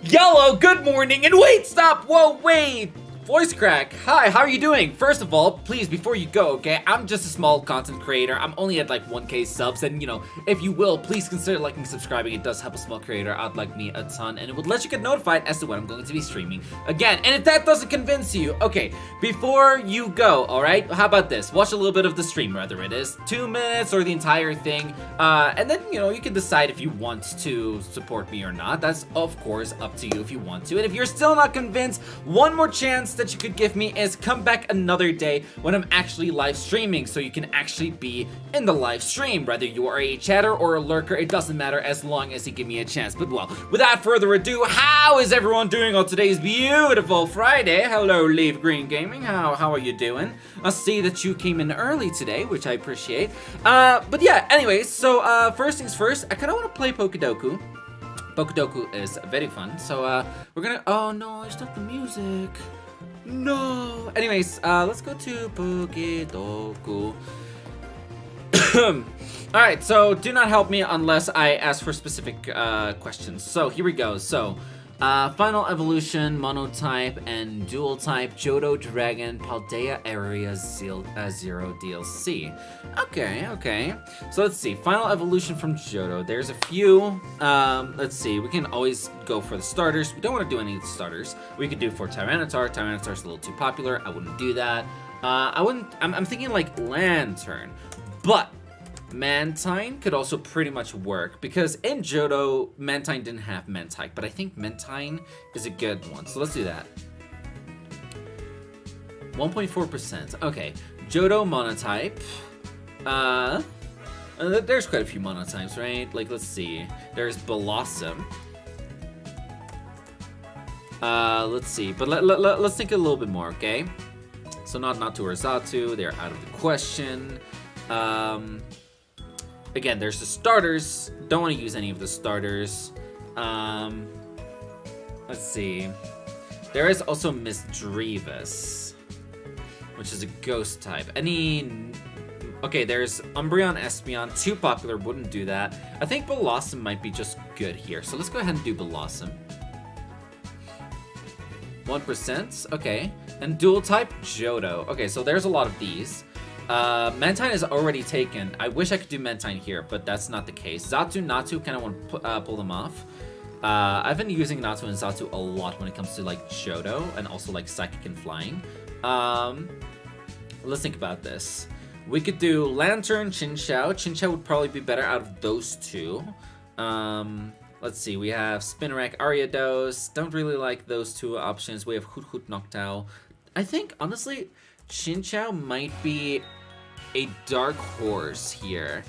Yellow, good morning, and wait, stop, whoa, wait! Voice crack, hi, how are you doing? First of all, please, before you go, okay, I'm just a small content creator. I'm only at like 1K subs, and if you will, please consider liking and subscribing. It does help a small creator out like me a ton, and it would let you get notified as to when I'm going to be streaming again. And if that doesn't convince you, okay, before you go, alright, how about this? Watch a little bit of the stream, whether it is 2 minutes or the entire thing, and then, you can decide if you want to support me or not. That's, of course, up to you if you want to. And if you're still not convinced, one more chance that you could give me is come back another day when I'm actually live streaming, so you can actually be in the live stream. Whether you are a chatter or a lurker, it doesn't matter as long as you give me a chance. But well, without further ado, how is everyone doing on today's beautiful Friday? Hello, Leaf Green Gaming. How are you doing? I see that you came in early today, which I appreciate. But yeah, anyways, so first things first, I kind of want to play Pokedoku. Pokedoku is very fun, so we're gonna. Oh no, I stopped the music. No. Anyways, let's go to Pokedoku. Alright, so do not help me unless I ask for specific questions. So here we go. So, final evolution, monotype, and dual type, Johto Dragon, Paldea Area Zero DLC. Okay. So let's see. Final evolution from Johto. There's a few. Let's see. We can always go for the starters. We don't want to do any of the starters. We could do for Tyranitar. Tyranitar's a little too popular. I wouldn't do that. I'm thinking like Lantern, but Mantine could also pretty much work, because in Johto, Mantine didn't have Mentike, but I think Mantine is a good one, so let's do that. 1.4%, okay. Johto monotype. There's quite a few monotypes, right? Like, let's see. There's Blossom. Let's see, but let's think a little bit more, okay? So not Natu or Xatu, they're out of the question. Again, there's the starters. Don't want to use any of the starters. Let's see. There is also Miss Drevis, which is a ghost type. Okay, there's Umbreon, Espeon. Too popular, wouldn't do that. I think Blossom might be just good here. So let's go ahead and do Blossom. 1%, okay. And dual type, Johto. Okay, so there's a lot of these. Mantine is already taken. I wish I could do Mantine here, but that's not the case. Xatu, Natu, kind of want to pull them off. I've been using Natu and Xatu a lot when it comes to like Johto and also like Psychic and Flying. Let's think about this. We could do Lantern, Chinchou. Chinchou would probably be better out of those two. Let's see. We have Spinarak, Ariados. Don't really like those two options. We have Hoot Noctowl. I think honestly, Chinchou might be a dark horse here.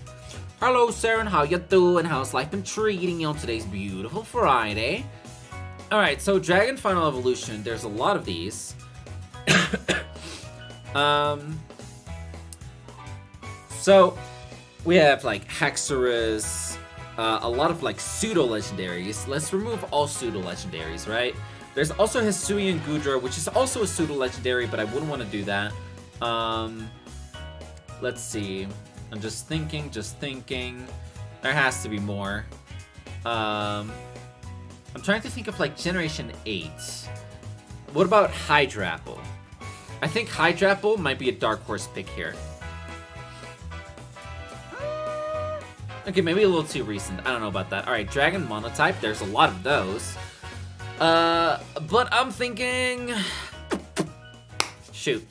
Hello, Saren, how you doing? How's life been treating you on today's beautiful Friday? Alright, so Dragon Final Evolution, there's a lot of these. So, we have like Haxorus, a lot of like pseudo-legendaries. Let's remove all pseudo-legendaries, right? There's also Hisuian Goodra, which is also a pseudo-legendary, but I wouldn't want to do that. Let's see. I'm just thinking. There has to be more. I'm trying to think of like Generation 8. What about Hydrapple? I think Hydrapple might be a dark horse pick here. Okay, maybe a little too recent. I don't know about that. Alright, Dragon Monotype. There's a lot of those. But I'm thinking... Shoot.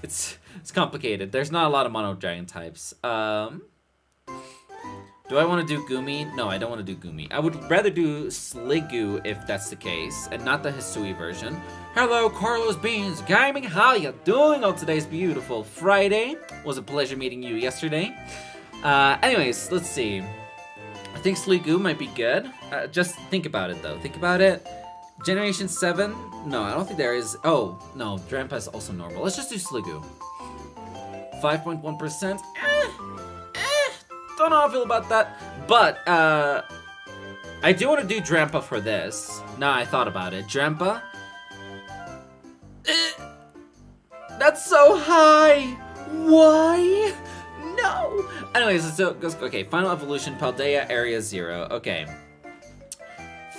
It's complicated. There's not a lot of mono dragon types. Do I want to do Gumi? No, I don't want to do Gumi. I would rather do Sliggoo if that's the case, and not the Hisui version. Hello, Carlos Beans Gaming. How you doing on today's beautiful Friday? It was a pleasure meeting you yesterday. Anyways, let's see. I think Sliggoo might be good. Just think about it, though. Think about it. Generation 7? No, I don't think there is. Oh, no, Drampa is also normal. Let's just do Sliggoo. 5.1%. Don't know how I feel about that. But, I do want to do Drampa for this. Now I thought about it. Drampa. That's so high. Why? No. Anyways, okay. Final evolution, Paldea Area 0. Okay.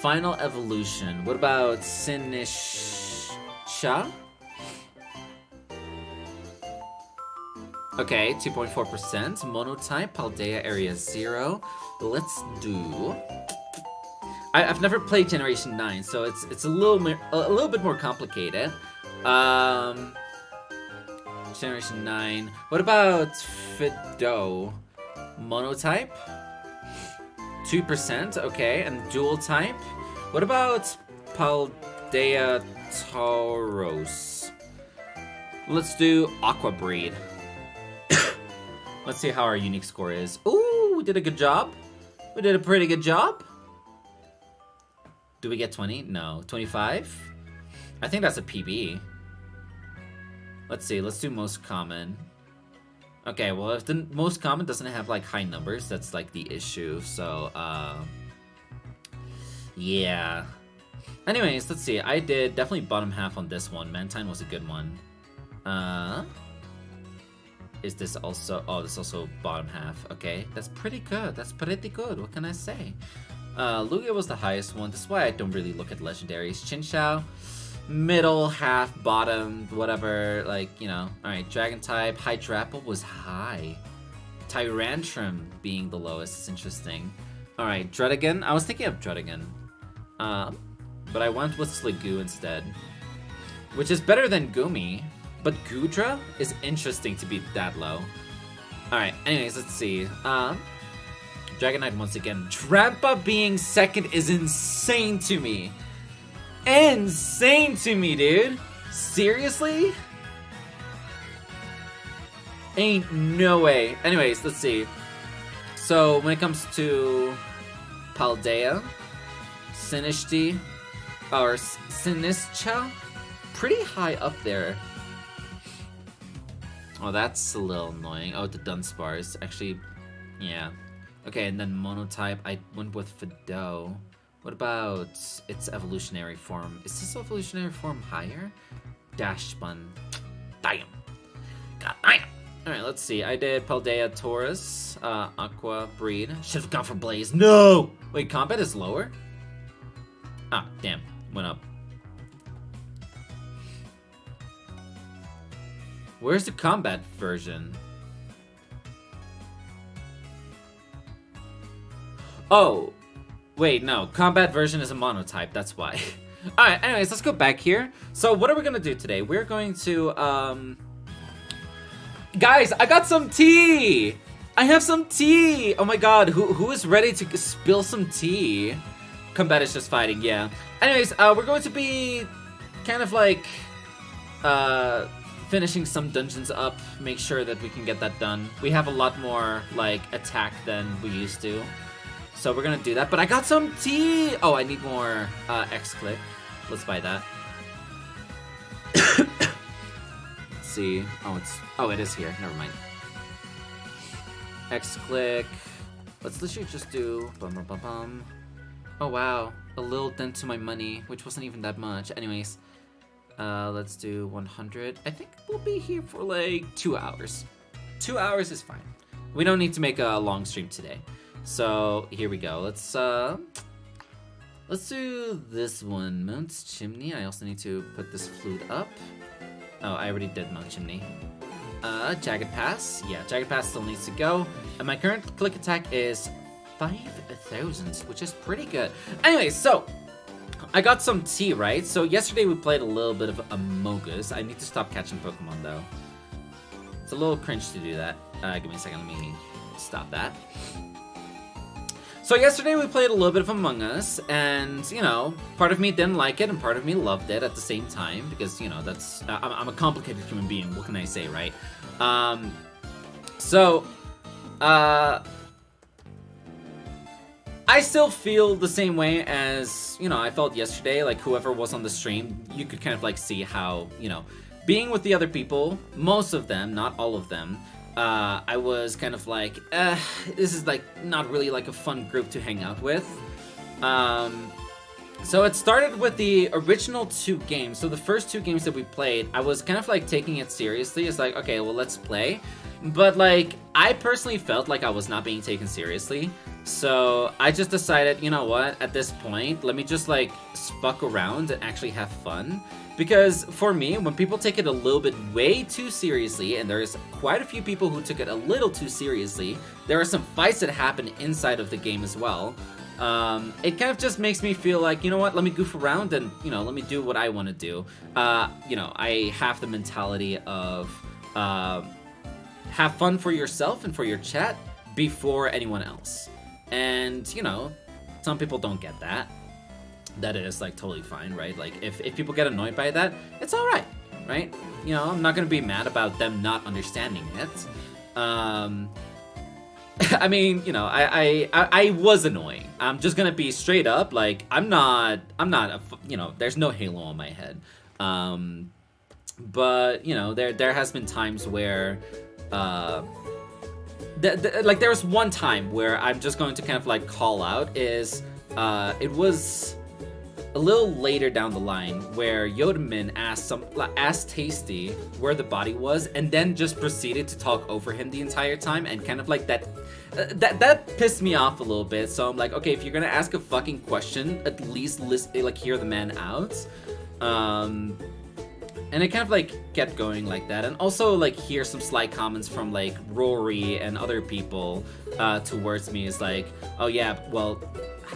final evolution. What about Sinisha? Okay, 2.4%. Monotype, Paldea Area 0. Let's do... I've never played Generation 9, so it's a little bit more complicated. Generation 9. What about Fido? Monotype? 2%, okay. And dual type? What about Paldea Tauros? Let's do Aqua Breed. Let's see how our unique score is. Ooh, we did a good job. We did a pretty good job. Do we get 20? No. 25? I think that's a PB. Let's see. Let's do most common. Okay, well, if the most common doesn't have, like, high numbers, that's, like, the issue. So, yeah. Anyways, let's see. I did definitely bottom half on this one. Mantine was a good one. Is this also... Oh, this is also bottom half. Okay, that's pretty good. That's pretty good. What can I say? Lugia was the highest one. This is why I don't really look at legendaries. Chinchou, middle, half, bottom, whatever. Like, you know. Alright, Dragon type. Hydrapple was high. Tyrantrum being the lowest is interesting. Alright, Druddigon. I was thinking of Druddigon. But I went with Sliggoo instead. Which is better than Gumi. But Goodra is interesting to be that low. Alright, anyways, let's see. Dragonite once again. Trampa being second is insane to me. Insane to me, dude. Seriously? Ain't no way. Anyways, let's see. So, when it comes to Paldea, Sinishti, or Sinischa, pretty high up there. Oh, that's a little annoying. Oh, the Dunsparce. Actually, yeah. Okay, and then Monotype, I went with Fido. What about its evolutionary form? Is this evolutionary form higher? Dash Spun. Damn. God damn. Alright, let's see. I did Paldea Taurus, Aqua Breed. Should've gone for Blaze. No! Wait, Combat is lower? Ah, damn. Went up. Where's the Combat version? Oh, wait, no. Combat version is a monotype, that's why. Alright, anyways, let's go back here. So, what are we gonna do today? We're going to, Guys, I got some tea! I have some tea! Oh my god, who is ready to spill some tea? Combat is just fighting, yeah. Anyways, we're going to be kind of like, finishing some dungeons up, make sure that we can get that done. We have a lot more, like, attack than we used to. So we're gonna do that, but I got some tea! Oh, I need more X-Click. Let's buy that. Let's see. Oh, it is here. Never mind. X-Click. Let's literally just do bum. Oh wow, a little dent to my money, which wasn't even that much. Anyways, let's do 100. I think we'll be here for like 2 hours. 2 hours is fine. We don't need to make a long stream today. So here we go. Let's do this one. Mount Chimney. I also need to put this flute up. Oh, I already did Mount Chimney. Jagged Pass. Yeah, Jagged Pass still needs to go. And my current click attack is 5,000, which is pretty good. Anyway, so I got some tea, right? So yesterday we played a little bit of Amogus. I need to stop catching Pokemon though. It's a little cringe to do that. Give me a second. Let me stop that. So yesterday we played a little bit of Among Us, and, you know, part of me didn't like it, and part of me loved it at the same time, because, you know, that's, I'm a complicated human being, what can I say, right? I still feel the same way as, you know, I felt yesterday, like, whoever was on the stream, you could kind of, like, see how, you know, being with the other people, most of them, not all of them, I was kind of like, this is like not really like a fun group to hang out with. So it started with the original 2 games. So the first 2 games that we played, I was kind of like taking it seriously. It's like, okay, well, let's play. But like, I personally felt like I was not being taken seriously. So I just decided, you know what, at this point, let me just like fuck around and actually have fun. Because for me, when people take it a little bit way too seriously, and there's quite a few people who took it a little too seriously, there are some fights that happen inside of the game as well. It kind of just makes me feel like, you know what, let me goof around and, you know, let me do what I want to do. You know, I have the mentality of have fun for yourself and for your chat before anyone else. And, you know, some people don't get that. That is, like, totally fine, right? Like, if people get annoyed by that, it's alright, right? You know, I'm not gonna be mad about them not understanding it. I mean, you know, I was annoying. I'm just gonna be straight up, like, I'm not you know, there's no halo on my head. But, you know, there has been times where, like, there was one time where I'm just going to kind of, like, call out is, it was a little later down the line where Yodamin asked Tasty where the body was, and then just proceeded to talk over him the entire time, and kind of like that pissed me off a little bit. So I'm like, okay, if you're gonna ask a fucking question, at least like hear the man out. And it kind of like kept going like that, and also like hear some sly comments from like Rory and other people towards me is like, oh yeah, well,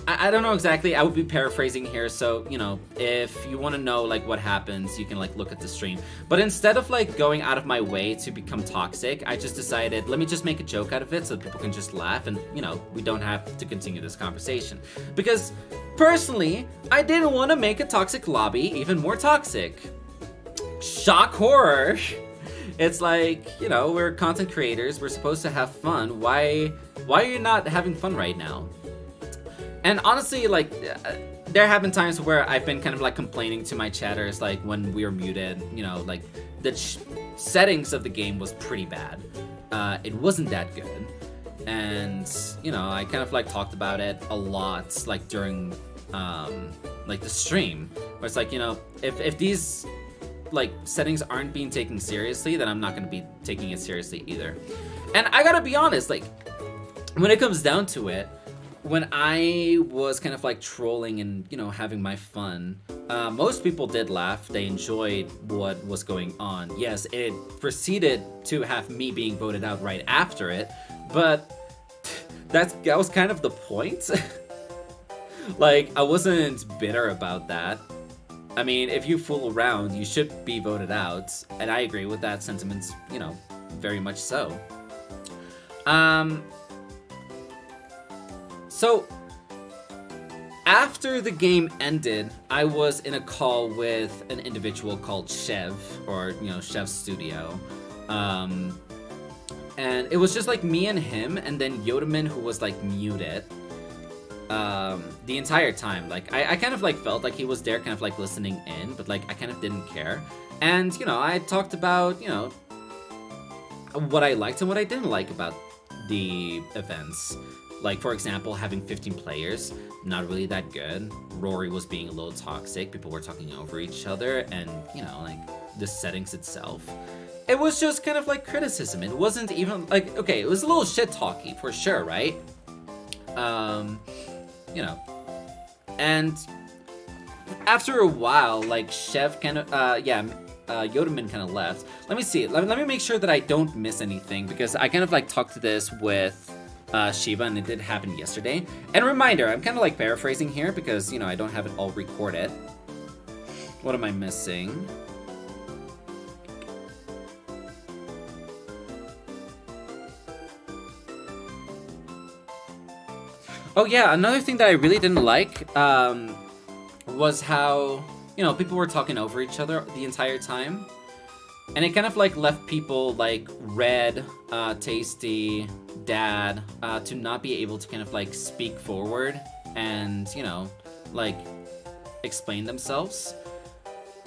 I don't know exactly, I would be paraphrasing here, so, you know, if you want to know like what happens, you can like look at the stream. But instead of like going out of my way to become toxic, I just decided, let me just make a joke out of it so that people can just laugh and, you know, we don't have to continue this conversation. Because personally, I didn't want to make a toxic lobby even more toxic. Shock horror. It's like, you know, we're content creators, we're supposed to have fun. Why are you not having fun right now? And honestly, like, there have been times where I've been kind of like complaining to my chatters, like when we were muted, you know, like the settings of the game was pretty bad. It wasn't that good. And, you know, I kind of like talked about it a lot, like during like the stream, where it's like, you know, if these like settings aren't being taken seriously, then I'm not going to be taking it seriously either. And I gotta be honest, like, when it comes down to it, when I was kind of like trolling and, you know, having my fun, most people did laugh. They enjoyed what was going on. Yes, it proceeded to have me being voted out right after it, but that was kind of the point. Like, I wasn't bitter about that. I mean, if you fool around, you should be voted out, and I agree with that sentiment, you know, very much so. So, after the game ended, I was in a call with an individual called Chev, or, you know, Chev's Studio. And it was just like me and him, and then Yodamin, who was like muted the entire time. Like, I kind of like felt like he was there kind of like listening in, but like I kind of didn't care. And, you know, I talked about, you know, what I liked and what I didn't like about the events. Like, for example, having 15 players, not really that good. Rory was being a little toxic. People were talking over each other, and, you know, like, the settings itself. It was just kind of like criticism. It wasn't even, like, okay, it was a little shit-talky, for sure, right? You know. And after a while, like, Chev kind of, Yodamin kind of left. Let me see. Let me make sure that I don't miss anything, because I kind of, like, talked to this with Shiva, and it did happen yesterday. And reminder, I'm kind of like paraphrasing here because, you know, I don't have it all recorded. What am I missing? Oh yeah, another thing that I really didn't like was how, you know, people were talking over each other the entire time. And it kind of like left people like Red, Tasty, Dad, to not be able to kind of like speak forward and, you know, like explain themselves.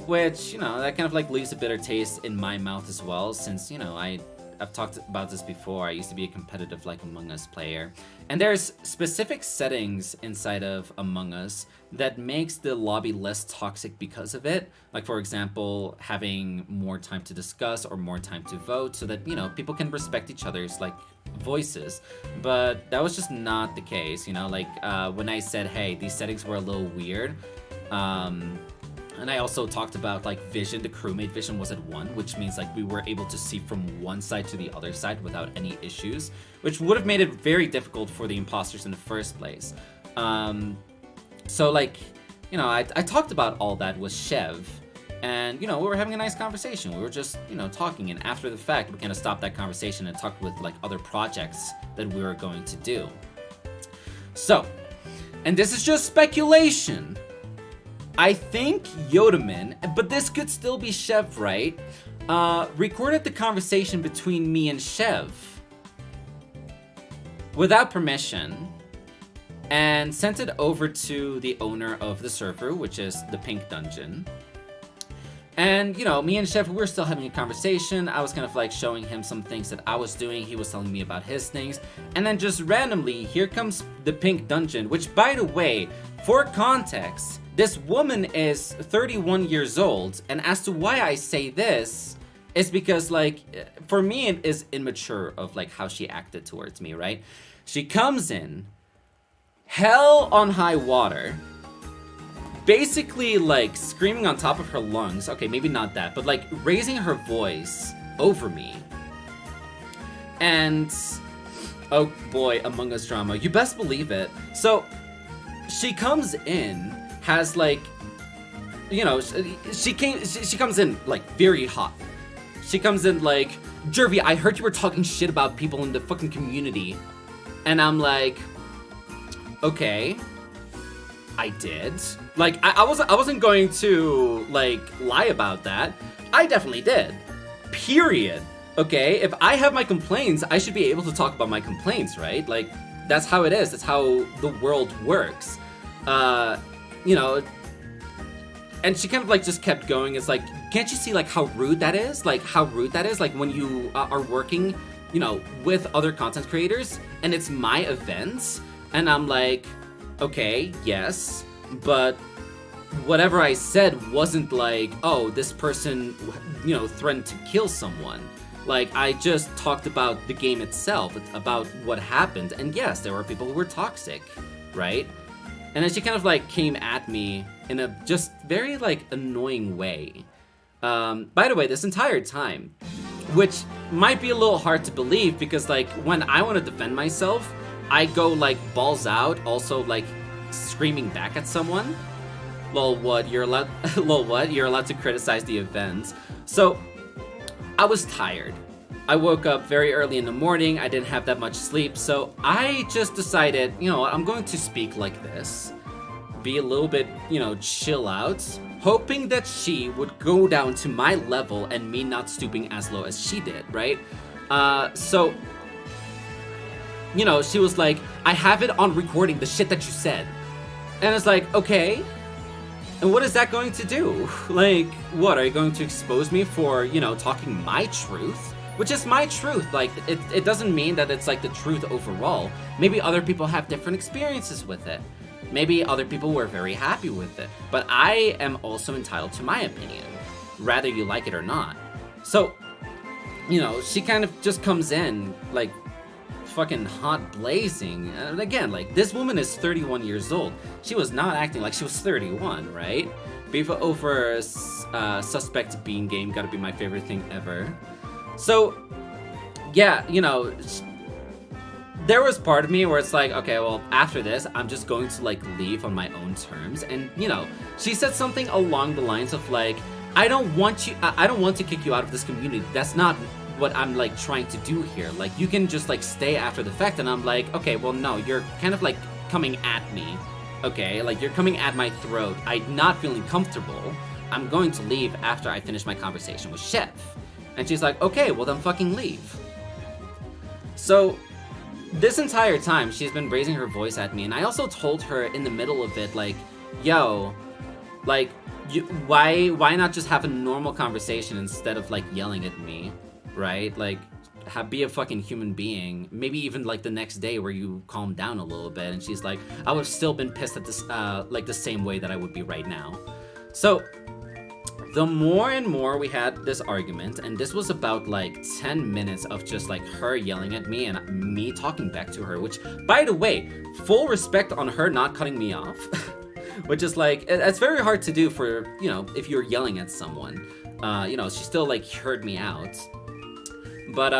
Which, you know, that kind of like leaves a bitter taste in my mouth as well, since, you know, I I've talked about this before. I used to be a competitive like Among Us player, and there's specific settings inside of Among Us that makes the lobby less toxic because of it. Like for example, having more time to discuss or more time to vote, so that people can respect each other's like voices. But that was just not the case. Like when I said, hey, these settings were a little weird. And I also talked about like vision. The crewmate vision was at 1, which means like we were able to see from one side to the other side without any issues, which would have made it very difficult for the imposters in the first place. So like, I talked about all that with Chev, and we were having a nice conversation. We were just talking, and after the fact, we kind of stopped that conversation and talked with like other projects that we were going to do. So, and this is just speculation, I think Yodaman, but this could still be Chev, right? Recorded the conversation between me and Chev without permission and sent it over to the owner of the server, which is the Pink Dungeon. And, me and Chev, we were still having a conversation. I was kind of like showing him some things that I was doing. He was telling me about his things. And then just randomly, here comes the Pink Dungeon, which, by the way, for context, this woman is 31 years old, and as to why I say this is because, like, for me it is immature of, like, how she acted towards me, right? She comes in, hell on high water, basically, like, screaming on top of her lungs, okay, maybe not that, but, like, raising her voice over me, and, oh boy, Among Us drama, you best believe it. So, she comes in, has like, she comes in like very hot. She comes in like, Jervy, I heard you were talking shit about people in the fucking community. And I'm like, okay, I did. Like, I wasn't going to like lie about that. I definitely did. Period. Okay, if I have my complaints, I should be able to talk about my complaints, right? Like, that's how it is. That's how the world works. And she kind of like just kept going. It's like, can't you see like how rude that is? Like how rude that is? Like when you are working, with other content creators and it's my events, and I'm like, okay, yes, but whatever I said wasn't like, oh, this person, threatened to kill someone. Like, I just talked about the game itself, about what happened, and yes, there were people who were toxic, right? And then she kind of, like, came at me in a just very, like, annoying way. By the way, this entire time, which might be a little hard to believe because, like, when I want to defend myself, I go, like, balls out, also, like, screaming back at someone. Lol, what? You're allowed to criticize the events. So, I was tired. I woke up very early in the morning, I didn't have that much sleep, so I just decided, I'm going to speak like this. Be a little bit, chill out, hoping that she would go down to my level and me not stooping as low as she did, right? So, she was like, I have it on recording, the shit that you said. And it's like, okay. And what is that going to do? Like, what, are you going to expose me for, talking my truth? Which is my truth. Like, it doesn't mean that it's, like, the truth overall. Maybe other people have different experiences with it. Maybe other people were very happy with it. But I am also entitled to my opinion, whether you like it or not. So, she kind of just comes in, like, fucking hot blazing. And again, like, this woman is 31 years old. She was not acting like she was 31, right? Beef over suspect bean game, gotta be my favorite thing ever. So, yeah, there was part of me where it's like, okay, well, after this, I'm just going to, like, leave on my own terms. And, she said something along the lines of, like, I don't want to kick you out of this community. That's not what I'm, like, trying to do here. Like, you can just, like, stay after the fact. And I'm like, okay, well, no, you're kind of, like, coming at me. Okay, like, you're coming at my throat. I'm not feeling comfortable. I'm going to leave after I finish my conversation with Chef. And she's like, okay, well then fucking leave. So, this entire time, she's been raising her voice at me, and I also told her in the middle of it, like, yo, like, why not just have a normal conversation instead of, like, yelling at me, right? Like, be a fucking human being. Maybe even like the next day where you calm down a little bit. And she's like, I would have still been pissed at this, like the same way that I would be right now. So the more and more we had this argument, and this was about like 10 minutes of just like her yelling at me and me talking back to her, which, by the way, full respect on her not cutting me off, which is like, it's very hard to do for, you know, if you're yelling at someone. You know, she still like heard me out. But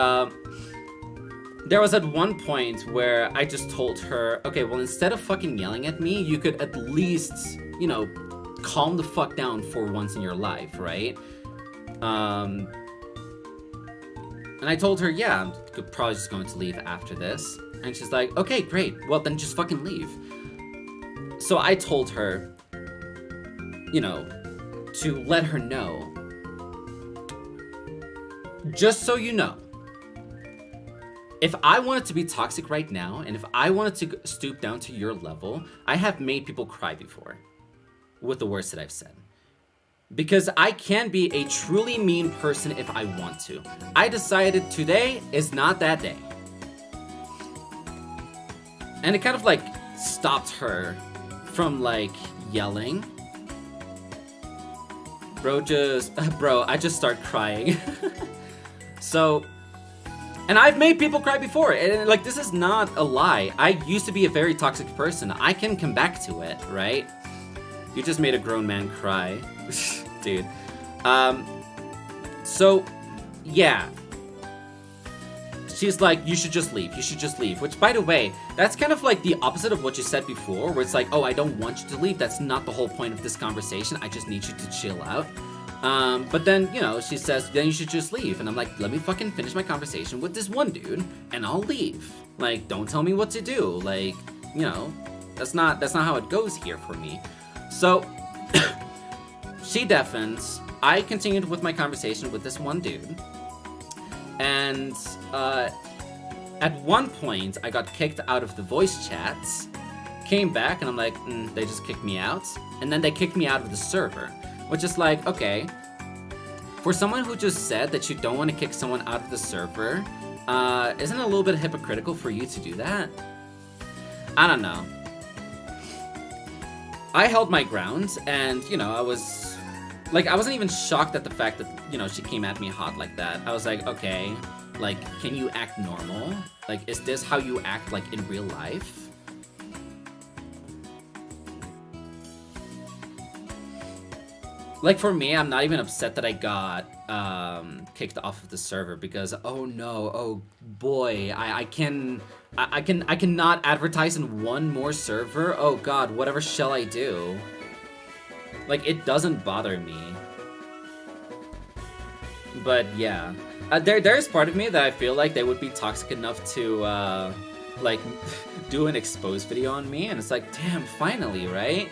there was at one point where I just told her, okay, well, instead of fucking yelling at me, you could at least, you know, calm the fuck down for once in your life, right? And I told her, yeah, I'm probably just going to leave after this. And she's like, okay, great. Well, then just fucking leave. So I told her, you know, to let her know, just so you know, if I wanted to be toxic right now, and if I wanted to stoop down to your level, I have made people cry before with the words that I've said. Because I can be a truly mean person if I want to. I decided today is not that day. And it kind of like stopped her from like yelling. Bro, I just start crying. So, and I've made people cry before, and like, this is not a lie. I used to be a very toxic person. I can come back to it, right? You just made a grown man cry. Dude. So, yeah. She's like, you should just leave. You should just leave. Which, by the way, that's kind of like the opposite of what you said before, where it's like, oh, I don't want you to leave. That's not the whole point of this conversation. I just need you to chill out. But then, you know, she says, then you should just leave. And I'm like, let me fucking finish my conversation with this one dude, and I'll leave. Like, don't tell me what to do. Like, you know, that's not how it goes here for me. So, she deafens. I continued with my conversation with this one dude. And, at one point, I got kicked out of the voice chats, came back, and I'm like, they just kicked me out. And then they kicked me out of the server. Which is like, okay, for someone who just said that you don't want to kick someone out of the server, isn't it a little bit hypocritical for you to do that? I don't know. I held my ground, and, you know, I wasn't even shocked at the fact that, you know, she came at me hot like that. I was like, okay, like, can you act normal? Like, is this how you act, like, in real life? Like, for me, I'm not even upset that I got kicked off of the server because, oh no, oh boy, I cannot advertise in one more server. Oh god, whatever shall I do? Like, it doesn't bother me. But yeah, there's part of me that I feel like they would be toxic enough to like do an expose video on me, and it's like, damn, finally, right?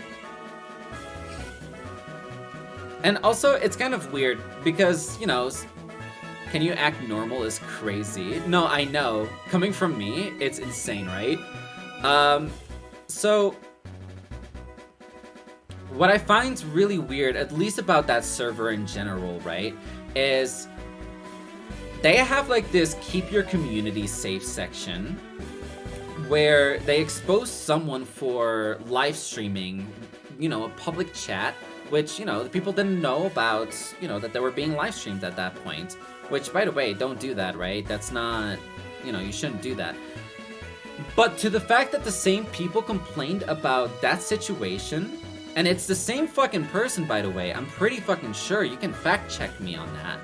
And also, it's kind of weird, because, you know, can you act normal is crazy. No, I know. Coming from me, it's insane, right? So, what I find really weird, at least about that server in general, right, is they have, like, this keep your community safe section, where they expose someone for live streaming, you know, a public chat, which, you know, the people didn't know about, you know, that they were being live streamed at that point. Which, by the way, don't do that, right? That's not, you know, you shouldn't do that. But to the fact that the same people complained about that situation, and it's the same fucking person, by the way, I'm pretty fucking sure, you can fact check me on that.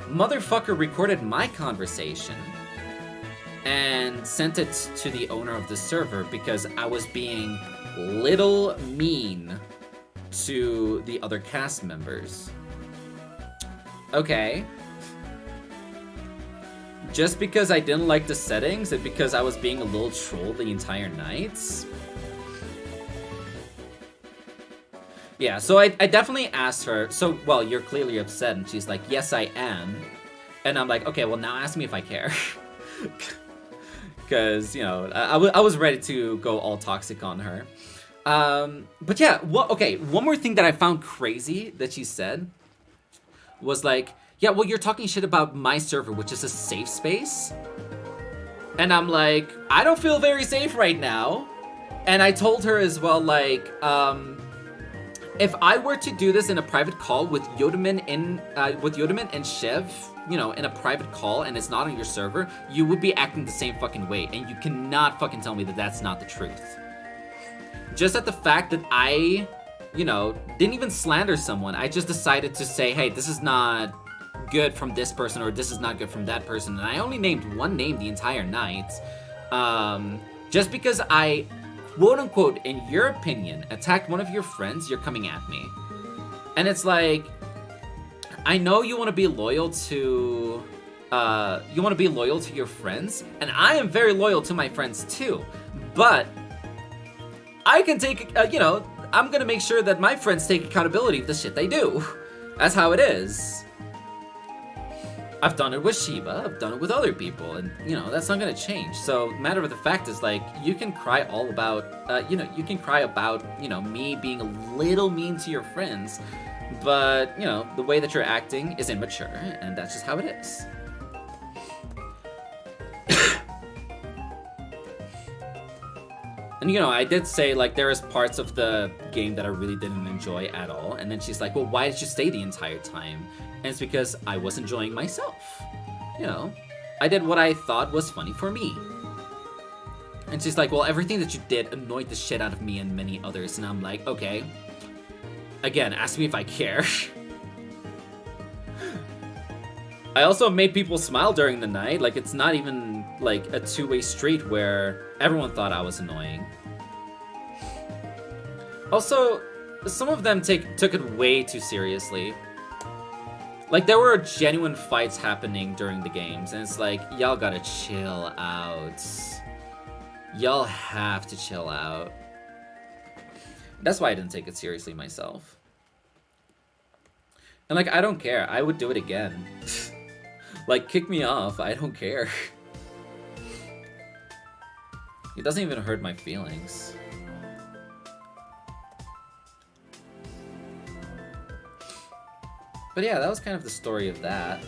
Motherfucker recorded my conversation and sent it to the owner of the server because I was being little mean to the other cast members. Okay. Just because I didn't like the settings and because I was being a little troll the entire night? Yeah, so I definitely asked her, so, well, you're clearly upset, and she's like, yes, I am. And I'm like, okay, well, now ask me if I care. Because, you know, I was ready to go all toxic on her. But yeah, okay, one more thing that I found crazy that she said was like, yeah, well, you're talking shit about my server, which is a safe space. And I'm like, I don't feel very safe right now. And I told her as well, like, if I were to do this in a private call with Yodaman and Chev, you know, in a private call, and it's not on your server, you would be acting the same fucking way, and you cannot fucking tell me that that's not the truth. Just at the fact that I, you know, didn't even slander someone, I just decided to say, hey, this is not good from this person, or this is not good from that person, and I only named one name the entire night, just because I, quote-unquote, in your opinion, attacked one of your friends, you're coming at me. And it's like, I know you want to be loyal to, your friends, and I am very loyal to my friends too, but I can take, you know, I'm gonna make sure that my friends take accountability for the shit they do. That's how it is. I've done it with Shiba, I've done it with other people, and, you know, that's not gonna change. So, matter of the fact is, like, you can cry all about, you can cry about, you know, me being a little mean to your friends, but, you know, the way that you're acting is immature, and that's just how it is. And, you know, I did say, like, there is parts of the game that I really didn't enjoy at all, and then she's like, well, why did you stay the entire time? And it's because I was enjoying myself. You know, I did what I thought was funny for me. And she's like, well, everything that you did annoyed the shit out of me and many others. And I'm like, okay. Again, ask me if I care. I also made people smile during the night. Like, it's not even, like, a two-way street where everyone thought I was annoying. Also, some of them took it way too seriously. Like, there were genuine fights happening during the games, and it's like, y'all gotta chill out. Y'all have to chill out. That's why I didn't take it seriously myself. And, like, I don't care. I would do it again. Like, kick me off. I don't care. It doesn't even hurt my feelings. But yeah, that was kind of the story of that.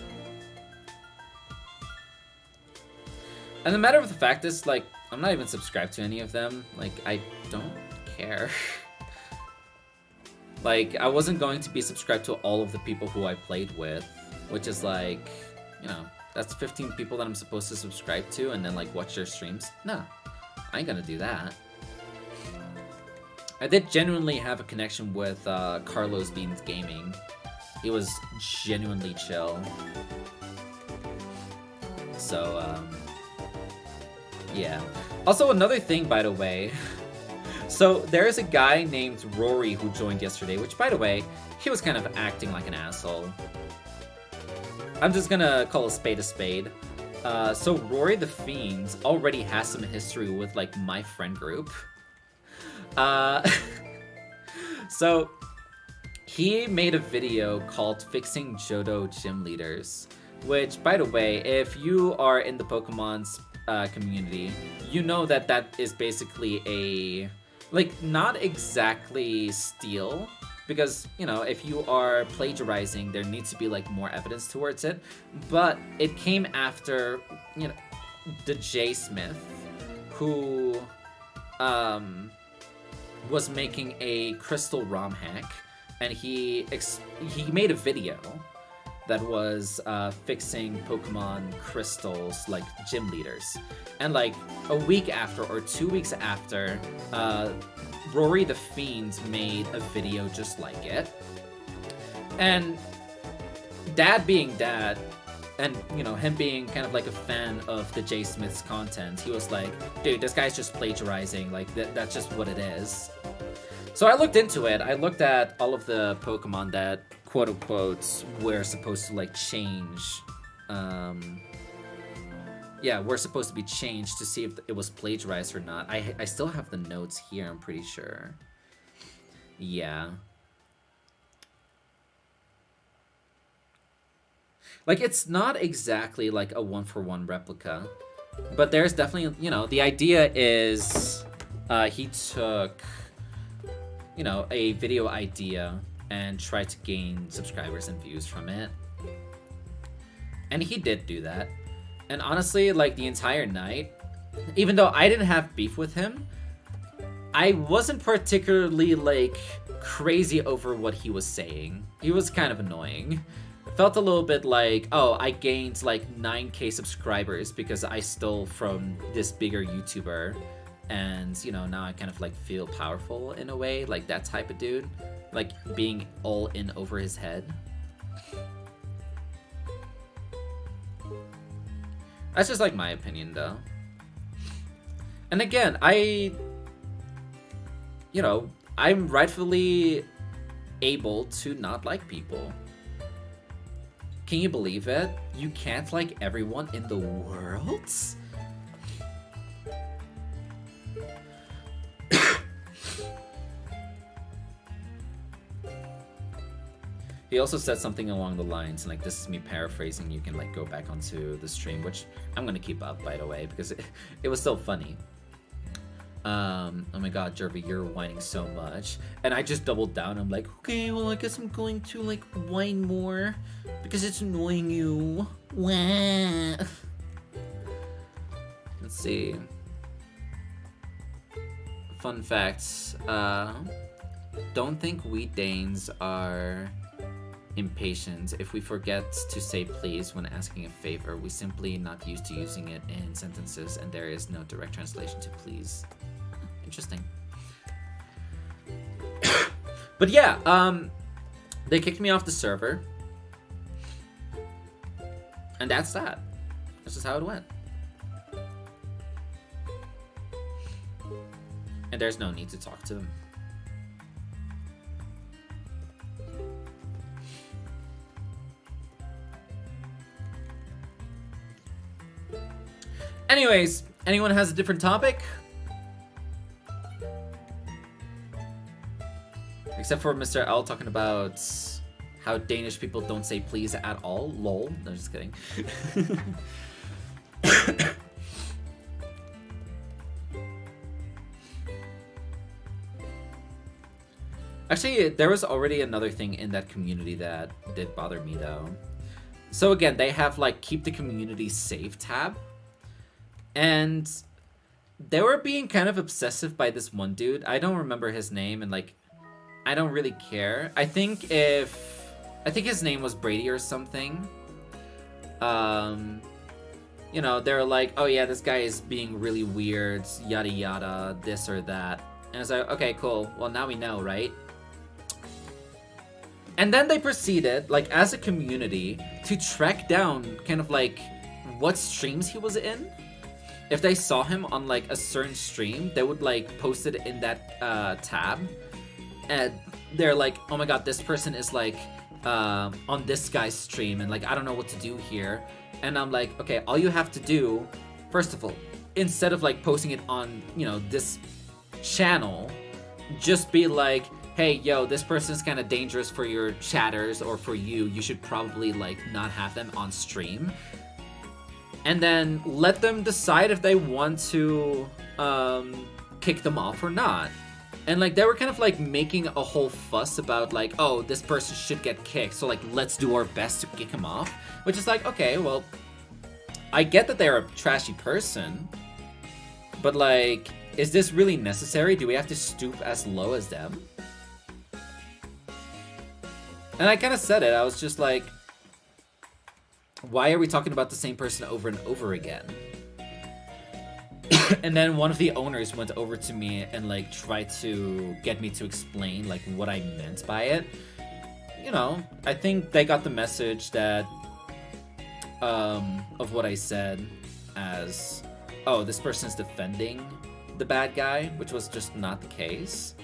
And the matter of the fact is, like, I'm not even subscribed to any of them. Like, I don't care. Like, I wasn't going to be subscribed to all of the people who I played with, which is like, you know, that's 15 people that I'm supposed to subscribe to and then, like, watch their streams. No, I ain't gonna do that. I did genuinely have a connection with Carlos Beans Gaming. He was genuinely chill. So, yeah. Also, another thing, by the way. So, there's a guy named Rory who joined yesterday, which, by the way, he was kind of acting like an asshole. I'm just gonna call a spade a spade. So, Rory the Fiend already has some history with, like, my friend group. So, he made a video called Fixing Johto Gym Leaders, which, by the way, if you are in the Pokemon's community, you know that that is basically a, like, not exactly steal, because, you know, if you are plagiarizing, there needs to be, like, more evidence towards it, but it came after, you know, the J Smith, who, was making a crystal ROM hack, and he made a video that was fixing Pokemon Crystals, like, gym leaders. And, like, a week after, or 2 weeks after, Rory the Fiend made a video just like it. And Dad being Dad, and, you know, him being kind of like a fan of the J Smith's content, he was like, dude, this guy's just plagiarizing, like, that's just what it is. So I looked into it. I looked at all of the Pokemon that, quote-unquote, were supposed to, like, change. Yeah, were supposed to be changed to see if it was plagiarized or not. I still have the notes here, I'm pretty sure. Yeah. Like, it's not exactly, like, a one-for-one replica. But there's definitely, you know, the idea is he took, you know, a video idea and tried to gain subscribers and views from it. And he did do that. And honestly, like, the entire night, even though I didn't have beef with him, I wasn't particularly, like, crazy over what he was saying. He was kind of annoying. It felt a little bit like, oh, I gained, like, 9k subscribers because I stole from this bigger YouTuber. And, you know, now I kind of, like, feel powerful in a way. Like, that type of dude. Like, being all in over his head. That's just, like, my opinion, though. And again, you know, I'm rightfully able to not like people. Can you believe it? You can't like everyone in the world? He also said something along the lines, like, this is me paraphrasing, you can, like, go back onto the stream, which I'm gonna keep up, by the way, because it was so funny. Oh my god, Jervy, you're whining so much. And I just doubled down, I'm like, okay, well, I guess I'm going to, like, whine more, because it's annoying you. Wah. Let's see. Fun facts. Don't think we Danes are impatient. If we forget to say please when asking a favor, we simply not used to using it in sentences, and there is no direct translation to please. Interesting. But yeah, they kicked me off the server, and that's that. That's just how it went. And there's no need to talk to them. Anyways, anyone has a different topic? Except for Mr. L talking about how Danish people don't say please at all. Lol. No, just kidding. Actually, there was already another thing in that community that did bother me, though. So again, they have, like, keep the community safe tab. And they were being kind of obsessive by this one dude. I don't remember his name, and, like, I don't really care. I think his name was Brady or something. You know, they're like, oh yeah, this guy is being really weird, yada yada, this or that. And I was like, okay, cool. Well, now we know, right? And then they proceeded, like, as a community, to track down kind of, like, what streams he was in. If they saw him on, like, a certain stream, they would, like, post it in that tab. And they're like, oh my god, this person is, like, on this guy's stream, and, like, I don't know what to do here. And I'm like, okay, all you have to do, first of all, instead of, like, posting it on, you know, this channel, just be like, hey, yo, this person's kind of dangerous for your chatters or for you. You should probably, like, not have them on stream. And then let them decide if they want to kick them off or not. And, like, they were kind of, like, making a whole fuss about, like, oh, this person should get kicked, so, like, let's do our best to kick him off. Which is like, okay, well, I get that they're a trashy person, but, like, is this really necessary? Do we have to stoop as low as them? And I kind of said it. I was just like, why are we talking about the same person over and over again? And then one of the owners went over to me and, like, tried to get me to explain, like, what I meant by it. You know, I think they got the message that, of what I said as, oh, this person's defending the bad guy, which was just not the case.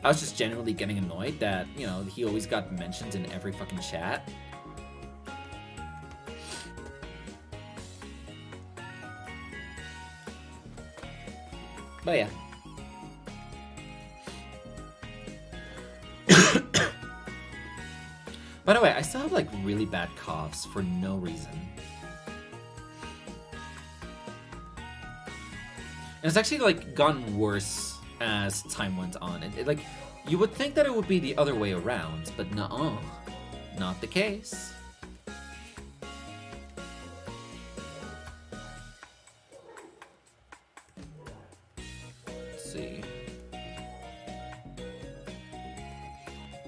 I was just genuinely getting annoyed that, you know, he always got mentioned in every fucking chat. But yeah. By the way, I still have, like, really bad coughs for no reason. And it's actually, like, gotten worse as time went on. It like, you would think that it would be the other way around, but no, not the case.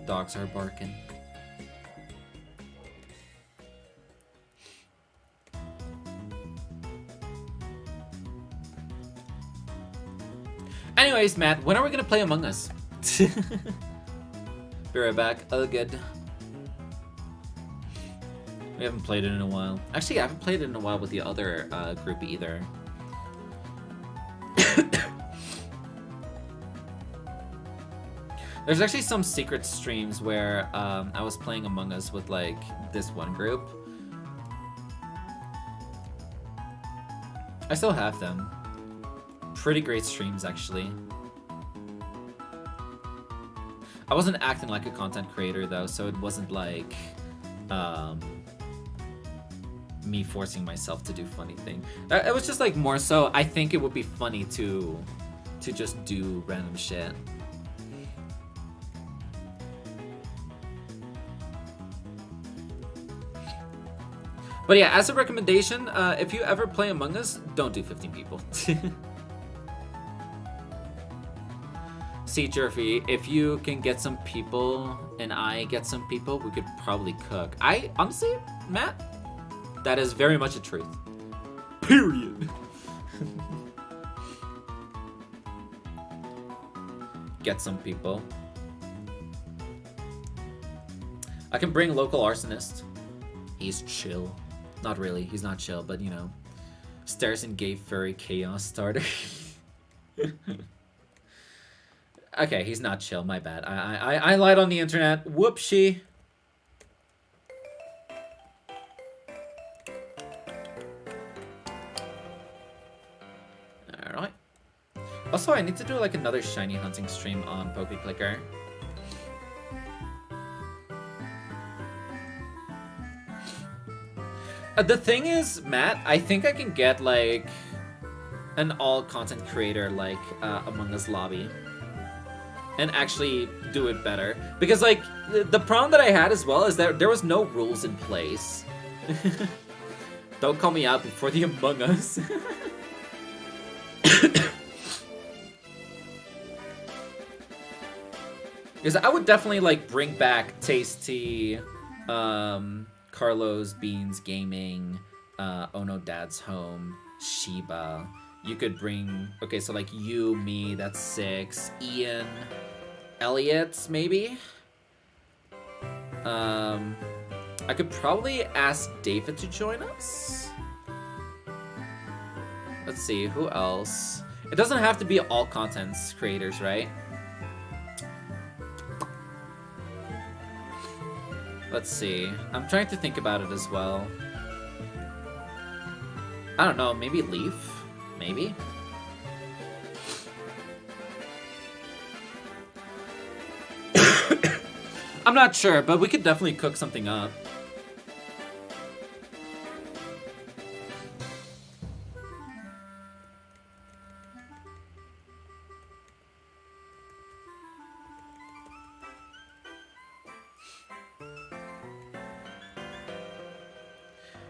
Dogs are barking. Anyways, Matt, when are we gonna play Among Us? Be right back. Oh, good. We haven't played it in a while. Actually, I haven't played it in a while with the other group either. There's actually some secret streams where I was playing Among Us with like this one group. I still have them. Pretty great streams, actually. I wasn't acting like a content creator though, so it wasn't like me forcing myself to do funny thing. It was just like more so I think it would be funny to just do random shit. But yeah, as a recommendation, if you ever play Among Us, don't do 15 people. See, Jervy, if you can get some people and I get some people, we could probably cook. Honestly, Matt, that is very much a truth. Period. Get some people. I can bring local arsonist. He's chill. Not really, he's not chill, but you know. Stares and gay furry chaos starter. Okay, he's not chill, my bad. I lied on the internet. Whoopsie. Alright. Also, I need to do like another shiny hunting stream on Cookieclicker. The thing is, Matt, I think I can get like an all content creator like Among Us lobby and actually do it better. Because like the problem that I had as well is that there was no rules in place. Don't call me out before the Among Us. Because I would definitely like bring back Tasty, Carlos, Beans Gaming, Ono Dad's Home, Shiba. You could bring, okay, so like you, me, that's 6. Ian, Elliot, maybe? I could probably ask David to join us. Let's see, who else? It doesn't have to be all content creators, right? Let's see. I'm trying to think about it as well. I don't know, maybe Leaf? Maybe? I'm not sure, but we could definitely cook something up.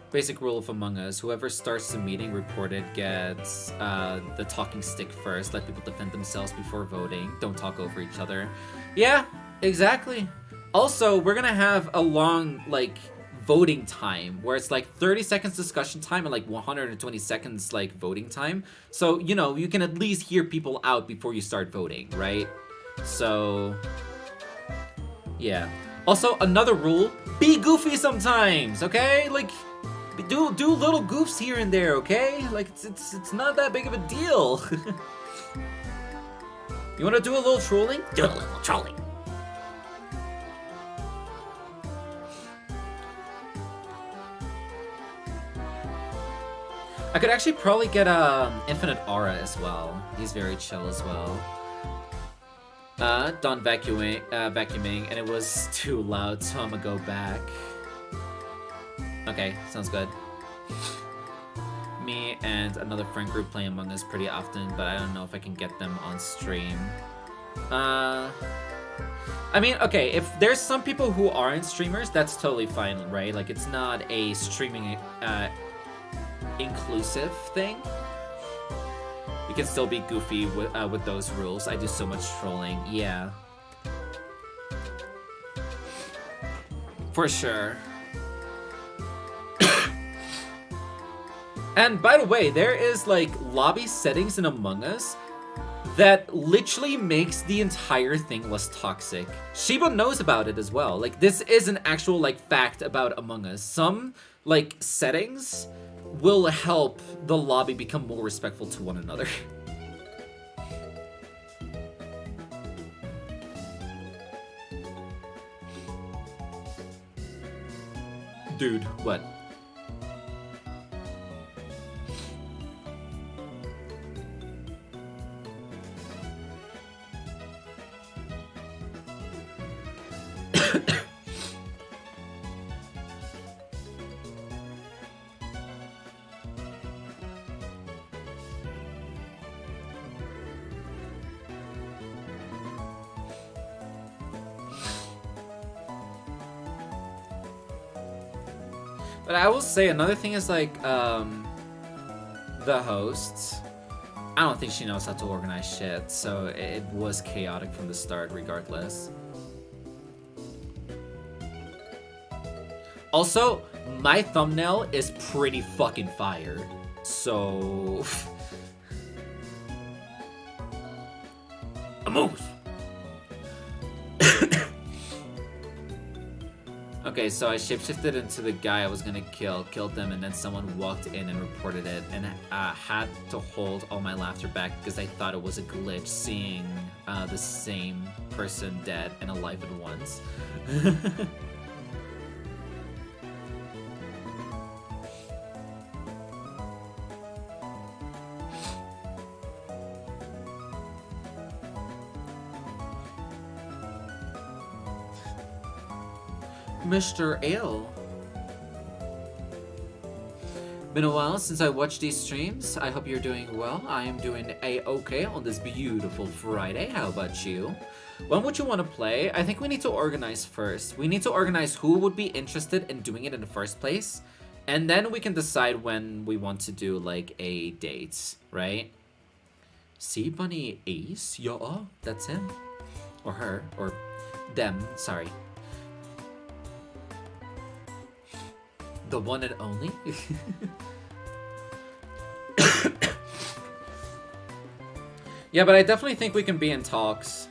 Basic rule of Among Us, whoever starts the meeting reported gets the talking stick first. Let people defend themselves before voting. Don't talk over each other. Yeah, exactly. Also, we're gonna have a long, like, voting time where it's like 30 seconds discussion time and like 120 seconds, like, voting time. So, you know, you can at least hear people out before you start voting, right? So, yeah. Also, another rule, be goofy sometimes, okay? Like, do little goofs here and there, okay? Like, it's not that big of a deal. You wanna do a little trolling? Do a little trolling. I could actually probably get Infinite Aura as well. He's very chill as well. Done vacuuming, and it was too loud, so I'm gonna go back. Okay, sounds good. Me and another friend group play Among Us pretty often, but I don't know if I can get them on stream. I mean, okay, if there's some people who aren't streamers, that's totally fine, right? Like, it's not a streaming inclusive thing. You can still be goofy with those rules. I do so much trolling, yeah. For sure. And by the way, there is like lobby settings in Among Us that literally makes the entire thing less toxic. Shiba knows about it as well. Like, this is an actual like fact about Among Us. Some like settings will help the lobby become more respectful to one another. Dude, what? But I will say another thing is like the host. I don't think she knows how to organize shit, so it was chaotic from the start regardless. Also, my thumbnail is pretty fucking fire. So a moose. Okay, so I shapeshifted into the guy I was gonna kill, killed them, and then someone walked in and reported it, and had to hold all my laughter back because I thought it was a glitch seeing the same person dead and alive at once. Mr. Ale. Been a while since I watched these streams. I hope you're doing well. I am doing a-okay on this beautiful Friday. How about you? When would you want to play? I think we need to organize first. We need to organize who would be interested in doing it in the first place. And then we can decide when we want to do like a date, right? Sea Bunny Ace? Yeah, that's him. Or her. Or them, sorry. The one and only? Yeah, but I definitely think we can be in talks.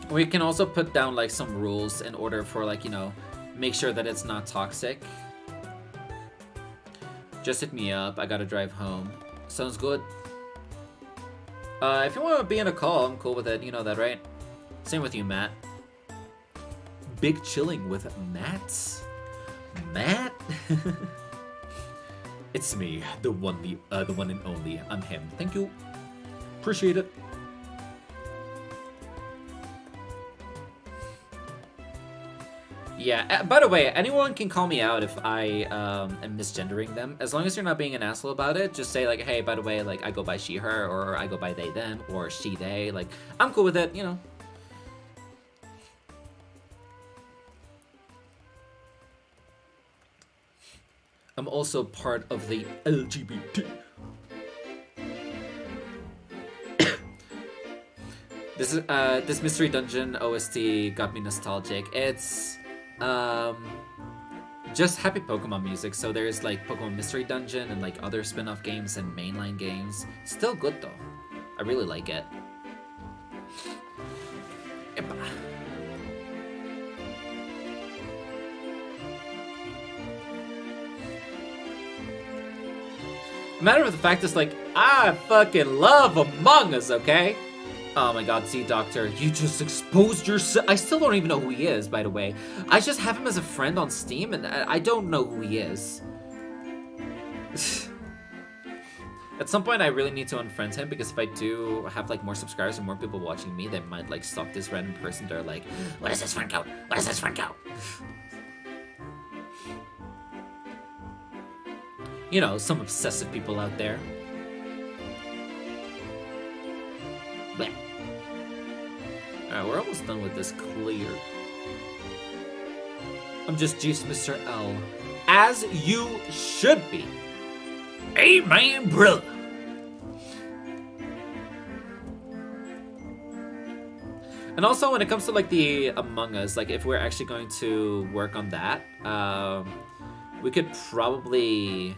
We can also put down like some rules in order for like, you know, make sure that it's not toxic. Just hit me up. I gotta drive home. Sounds good. If you want to be in a call, I'm cool with it. You know that, right? Same with you, Matt. Big chilling with Matt. Matt? It's me, the one and only. I'm him. Thank you. Appreciate it. Yeah, by the way, anyone can call me out if I am misgendering them. As long as you're not being an asshole about it, just say like, hey, by the way, like I go by she, her, or I go by they, them, or she, they. Like, I'm cool with it, you know. I'm also part of the LGBT. This Mystery Dungeon OST got me nostalgic. It's just happy Pokemon music. So there's like Pokemon Mystery Dungeon and like other spin-off games and mainline games. Still good though. I really like it. Epa. Matter of the fact is like, I fucking love Among Us, okay? Oh my god, see, Doctor, you just exposed yourself. I still don't even know who he is, by the way. I just have him as a friend on Steam, and I don't know who he is. At some point, I really need to unfriend him, because if I do have, like, more subscribers and more people watching me, they might, like, stalk this random person. They're like, what is this friend code? What is this friend code? You know, some obsessive people out there. Blech. Alright, we're almost done with this clear. I'm just juiced, Mr. L. As you should be. Amen, brother. And also, when it comes to like the Among Us, like if we're actually going to work on that, we could probably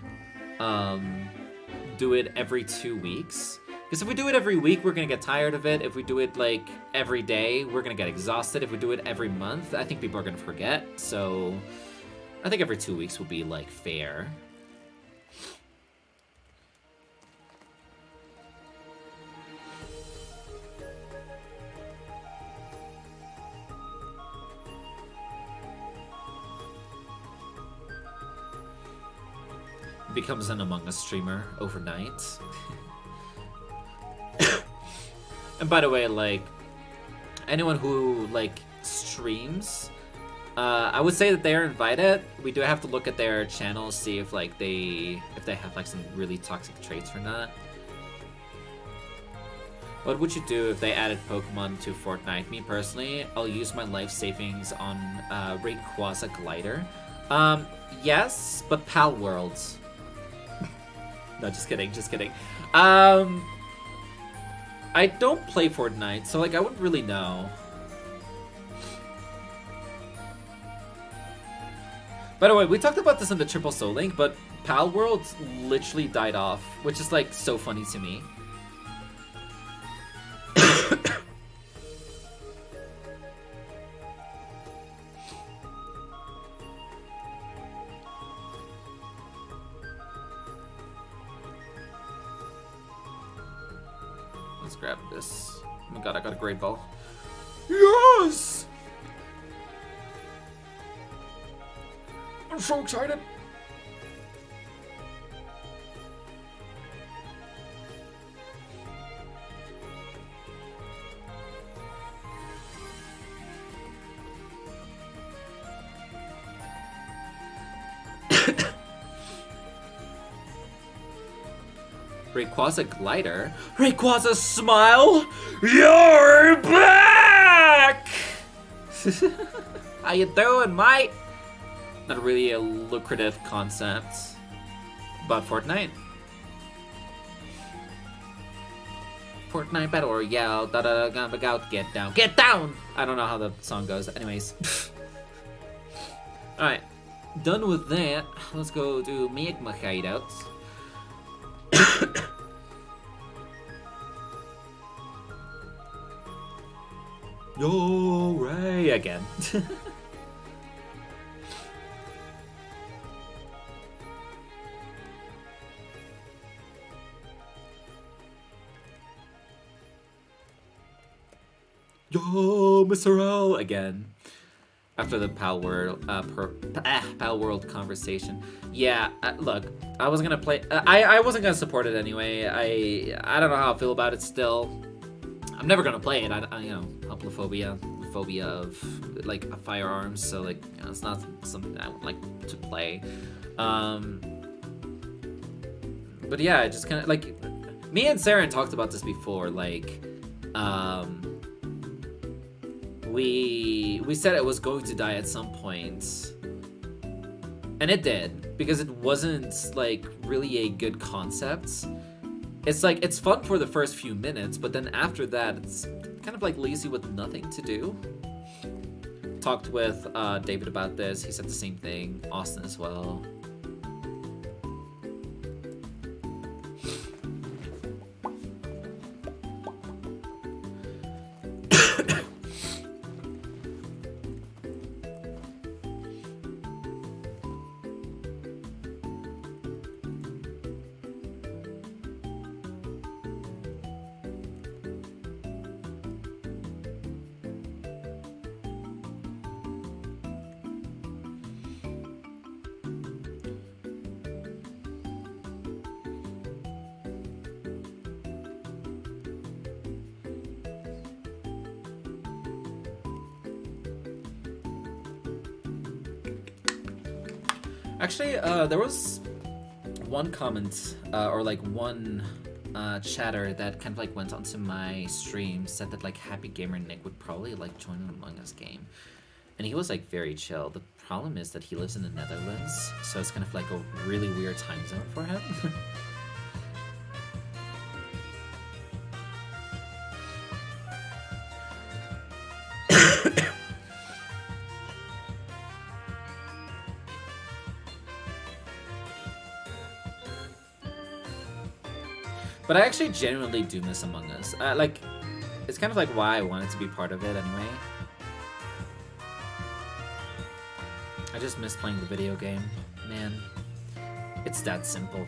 do it every 2 weeks. Because if we do it every week, we're gonna get tired of it. If we do it like every day, we're gonna get exhausted. If we do it every month, I think people are gonna forget. So I think every 2 weeks will be like fair. Becomes an Among Us streamer overnight. And by the way, like, anyone who, like, streams, I would say that they're invited. We do have to look at their channels, see if, like, they have, like, some really toxic traits or not. What would you do if they added Pokemon to Fortnite? Me, personally, I'll use my life savings on Rayquaza Glider. Yes, but Pal Worlds. No, just kidding, just kidding. I don't play Fortnite, so like I wouldn't really know. By the way, we talked about this in the Triple Soul Link, but Pal Worlds literally died off, which is like so funny to me. Grab this. Oh my god, I got a great ball. Yes! I'm so excited. Rayquaza Glider? Rayquaza Smile? You're back! How you doing, mate? Not really a lucrative concept. But Fortnite? Fortnite Battle Royale, da-da-da, out, get down. Get down! I don't know how the song goes. Anyways. Alright. Done with that. Let's go do make my hideouts. Yo, Ray again. Yo, Mr. L again. After the Pal World, Pal World conversation. Yeah, look, I wasn't gonna play. I wasn't gonna support it anyway. I don't know how I feel about it still. I'm never gonna play it. I you know, phobia of like firearms. So like, you know, it's not something I would like to play. But yeah, I just kind of like, me and Saren talked about this before. Like, we said it was going to die at some point, and it did, because it wasn't like really a good concept. It's like, it's fun for the first few minutes, but then after that it's kind of like lazy with nothing to do. Talked with David about this. He said the same thing. Austin as well. Actually, there was one comment, or like one chatter that kind of like went onto my stream, said that like Happy Gamer Nick would probably like join an Among Us game. And he was like very chill. The problem is that he lives in the Netherlands, so it's kind of like a really weird time zone for him. But I actually genuinely do miss Among Us. Like, it's kind of like why I wanted to be part of it anyway. I just miss playing the video game. Man, it's that simple.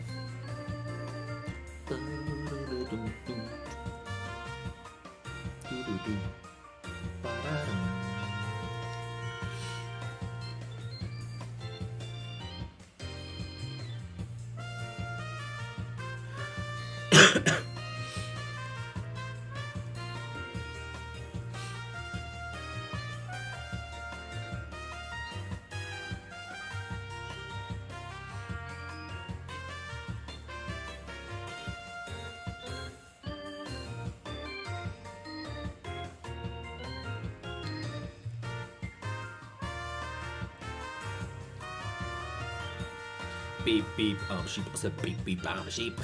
Beep beep, sheep was a beep beep, sheep.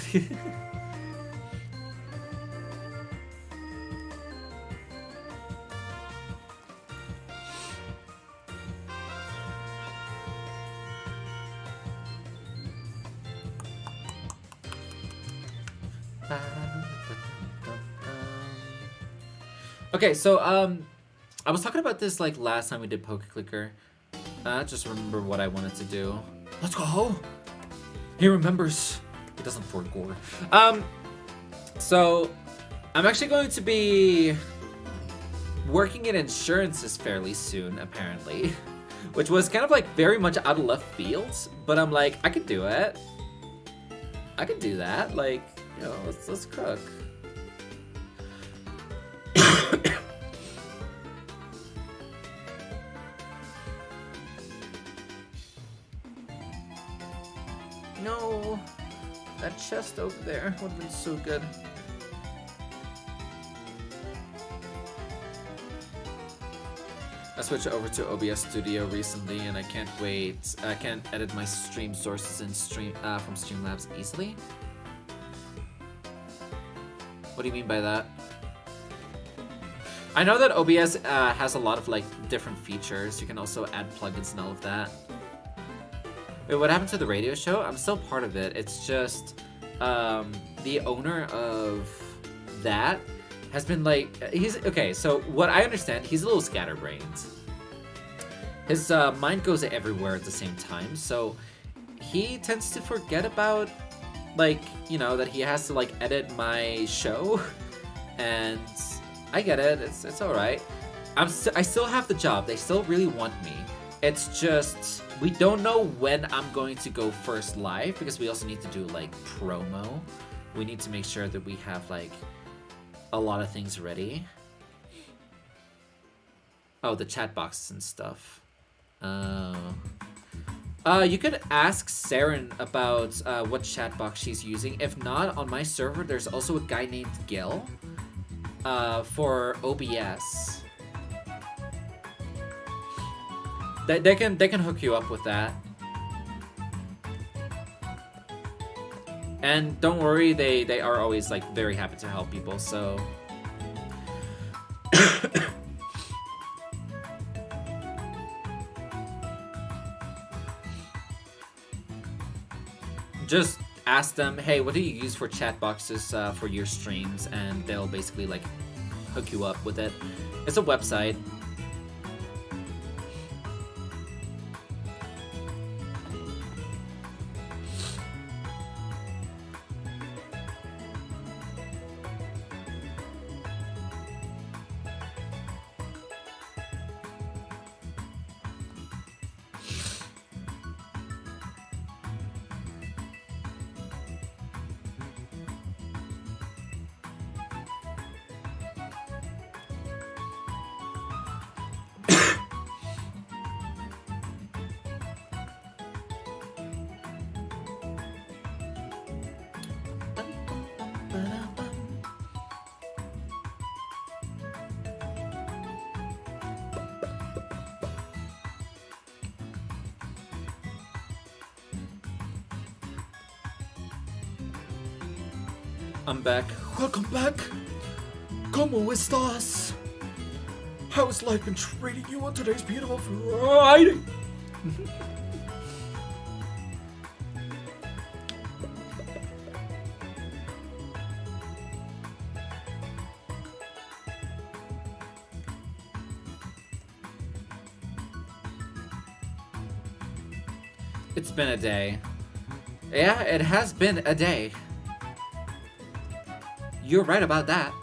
Okay, so I was talking about this like last time we did Pokeclicker. Just remember what I wanted to do. Let's go. He remembers. He doesn't forego. So I'm actually going to be working in insurances fairly soon, apparently, which was kind of like very much out of left field. But I'm like, I could do it. I could do that. Like, you know, let's cook. No, that chest over there would have been so good. I switched over to OBS Studio recently, and I can't wait. I can't edit my stream sources in from Streamlabs easily. What do you mean by that? I know that OBS has a lot of like different features. You can also add plugins and all of that. Wait, what happened to the radio show? I'm still part of it. It's just the owner of that has been like, he's okay. So what I understand, he's a little scatterbrained. His mind goes everywhere at the same time. So he tends to forget about, like, you know, that he has to like edit my show, and I get it. It's all right. I still have the job. They still really want me. It's just we don't know when I'm going to go first live, because we also need to do like promo. We need to make sure that we have like a lot of things ready. Oh, the chat boxes and stuff. You could ask Saren about what chat box she's using. If not, on my server, there's also a guy named Gil for OBS. They can hook you up with that. And don't worry, they are always like very happy to help people, so just ask them, hey, what do you use for chat boxes for your streams? And they'll basically like hook you up with it. It's a website. I'm back. Welcome back. ¿Cómo estás? How has life been treating you on today's beautiful Friday? It's been a day. Yeah, it has been a day. You're right about that.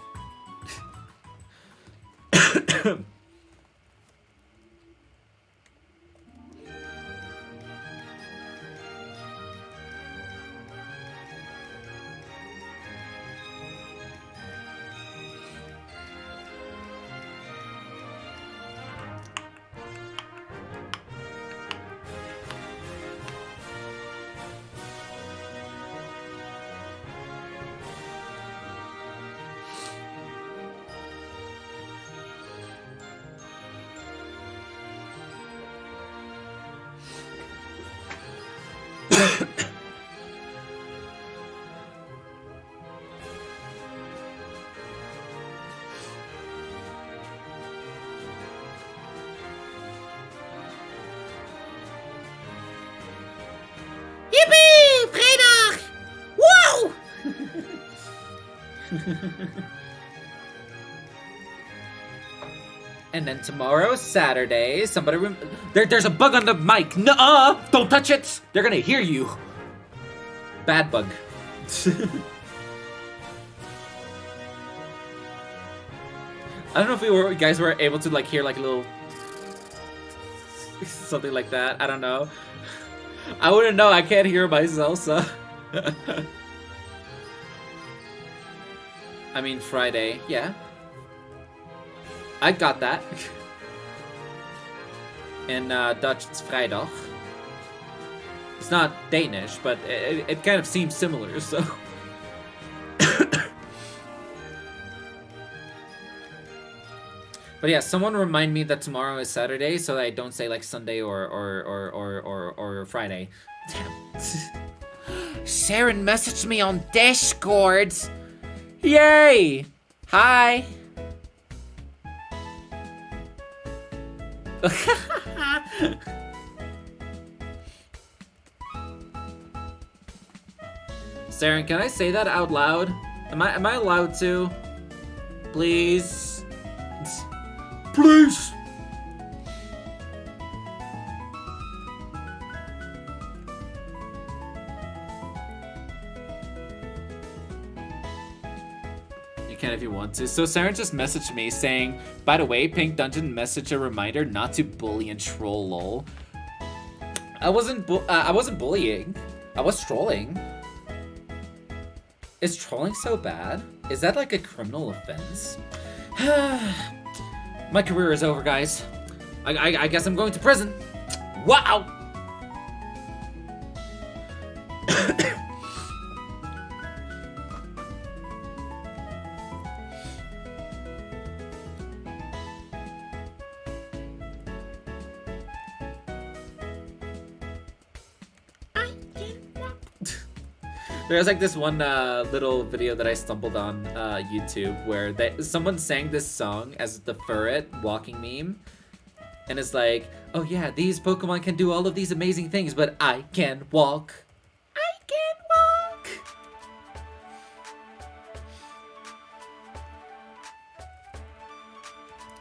Yippie! Vrijdag! Wow! And then tomorrow, Saturday, somebody there's a bug on the mic. Nuh-uh! Don't touch it! They're gonna hear you. Bad bug. I don't know if you guys were able to like hear like a little something like that. I don't know. I wouldn't know. I can't hear myself, so. I mean, Friday. Yeah. I got that. In Dutch, it's vrijdag. It's not Danish, but it kind of seems similar, so. But yeah, someone remind me that tomorrow is Saturday, so that I don't say like Sunday or Friday. Damn. Sharon messaged me on Discord. Yay! Hi. Saren, can I say that out loud? Am I allowed to? Please. Please. You can if you want to. So Saren just messaged me saying, by the way, Pink Dungeon message a reminder not to bully and troll lol. I wasn't bullying. I was trolling. Is trolling so bad? Is that like a criminal offense? My career is over, guys. I guess I'm going to prison. Wow! There's like this one little video that I stumbled on YouTube where someone sang this song as the Furret walking meme. And it's like, oh yeah, these Pokemon can do all of these amazing things, but I can walk. I can walk!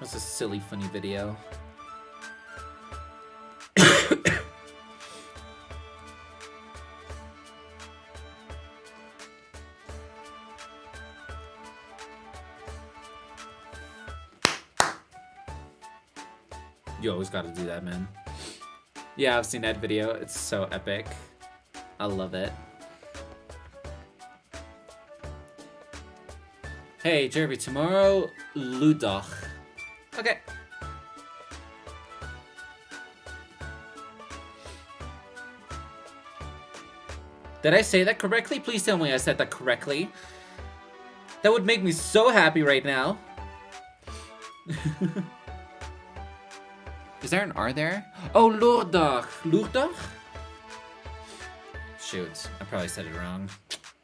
That's a silly, funny video. You always gotta do that, man. Yeah, I've seen that video. It's so epic. I love it. Hey, Jervy, tomorrow, Ludach. Okay. Did I say that correctly? Please tell me I said that correctly. That would make me so happy right now. Is there an R there? Oh, Loerdag. Loerdag? Shoot, I probably said it wrong.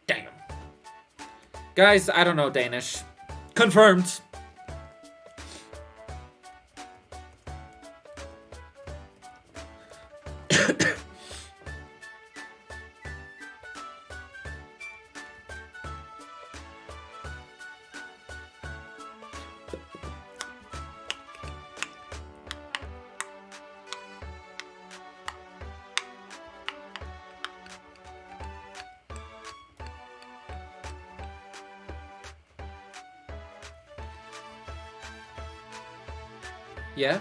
Damn. Guys, I don't know Danish. Confirmed. Yeah?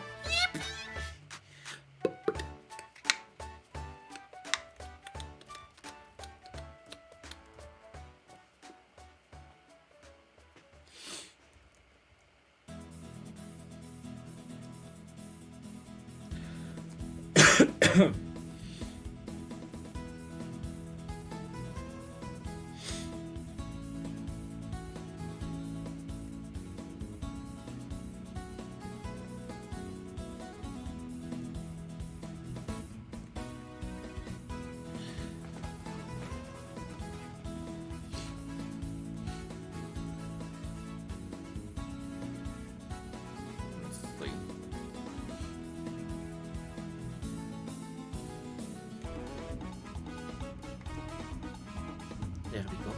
There we go.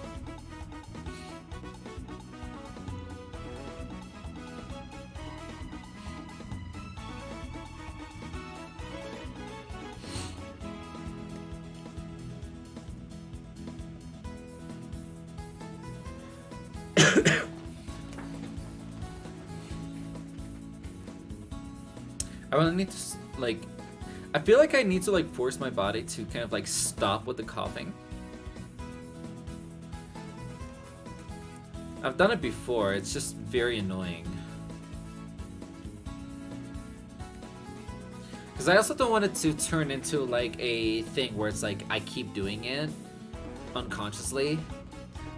I really need to, like, I feel like I need to, like, force my body to kind of, like, stop with the coughing. I've done it before, it's just very annoying. Because I also don't want it to turn into, like, a thing where it's, like, I keep doing it unconsciously.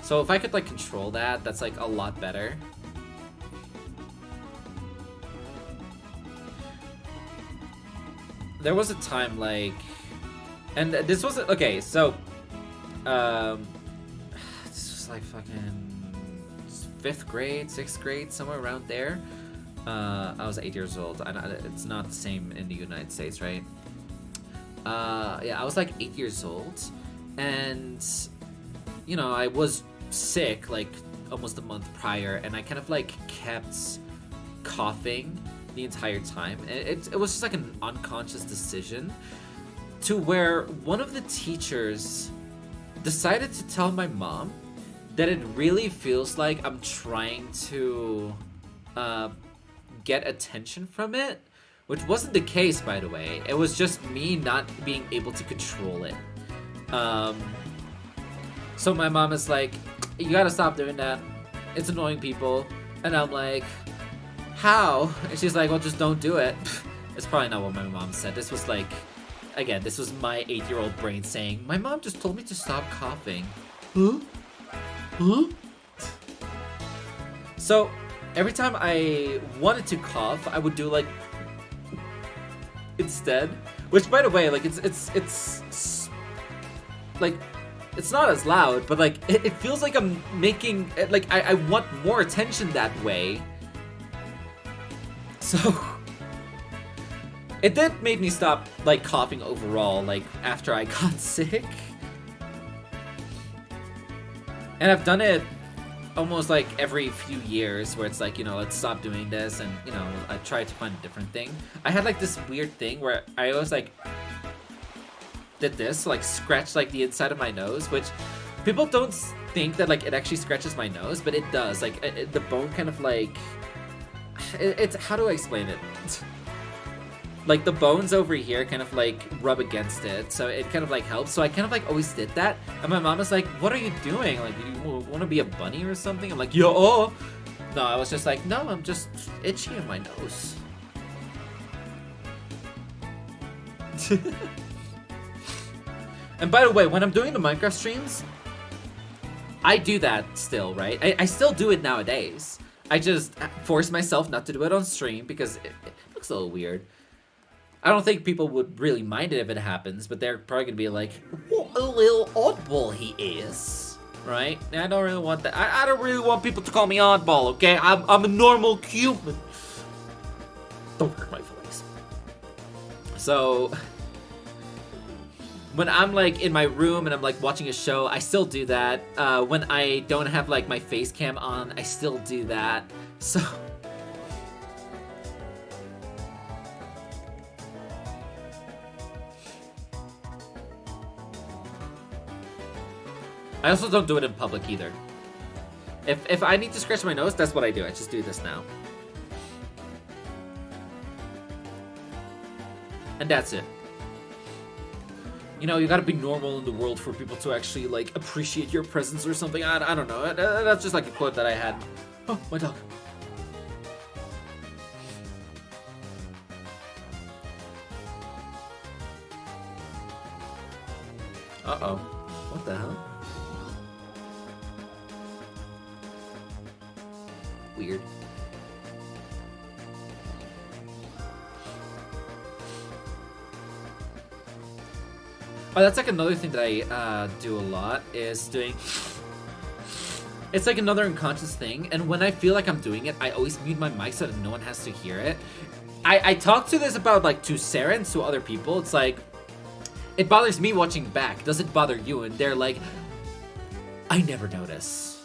So if I could, like, control that, that's, like, a lot better. There was a time, like, and this wasn't, okay, so, this was like fucking 5th grade, 6th grade, somewhere around there. I was 8 years old, and it's not the same in the United States, right? Yeah, I was like 8 years old, and, you know, I was sick, like, almost a month prior, and I kind of, like, kept coughing the entire time. It was just like an unconscious decision to where one of the teachers decided to tell my mom that it really feels like I'm trying to get attention from it, which wasn't the case, by the way. It was just me not being able to control it. So my mom is like, you gotta stop doing that. It's annoying people. And I'm like, how? And she's like, well, just don't do it. It's probably not what my mom said. This was like, again, this was my 8-year-old brain saying, my mom just told me to stop coughing. Huh? Huh? So every time I wanted to cough, I would do like instead. Which, by the way, like it's like, it's not as loud, but like it feels like I'm making, like I want more attention that way. So it did make me stop, like, coughing overall, like, after I got sick. And I've done it almost, like, every few years, where it's like, you know, let's stop doing this, and, you know, I try to find a different thing. I had, like, this weird thing where I always, like, did this, like, scratch, like, the inside of my nose, which people don't think that, like, it actually scratches my nose, but it does. Like, the bone kind of, like... It's, how do I explain it? Like, the bones over here kind of, like, rub against it, so it kind of, like, helps. So I kind of, like, always did that, and my mom was like, what are you doing? Like, you want to be a bunny or something? I'm like, yo! No, I was just like, no, I'm just itchy in my nose. And by the way, when I'm doing the Minecraft streams, I do that still, right? I still do it nowadays. I just force myself not to do it on stream because it looks a little weird. I don't think people would really mind it if it happens, but they're probably gonna be like, what a little oddball he is, right? And I don't really want that. I don't really want people to call me oddball, okay? I'm a normal human. Don't hurt my voice. So when I'm like in my room and I'm like watching a show, I still do that. When I don't have like my face cam on, I still do that. So I also don't do it in public either. If I need to scratch my nose, that's what I do. I just do this now. And that's it. You know, you gotta be normal in the world for people to actually, like, appreciate your presence or something. I don't know. That's just like a quote that I had. Oh, my dog. Uh-oh. What the hell? Weird. Oh, that's like another thing that I do a lot, is doing... It's like another unconscious thing, and when I feel like I'm doing it, I always mute my mic so that no one has to hear it. I talked to this about, like, to Sarah and to other people. It's like, it bothers me watching back. Does it bother you? And they're like, I never notice.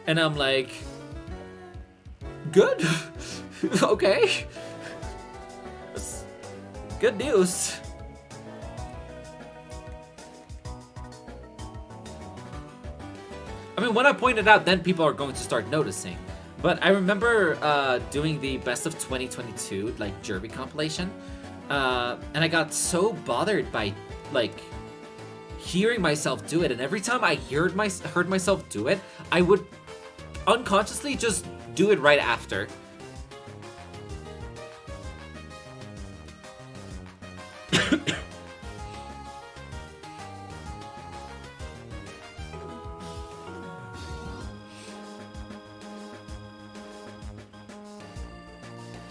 And I'm like, good. Okay. That's good news. I mean, when I point it out, then people are going to start noticing. But I remember doing the Best of 2022, like, Jervy compilation. And I got so bothered by, like, hearing myself do it. And every time I heard myself do it, I would unconsciously just do it right after.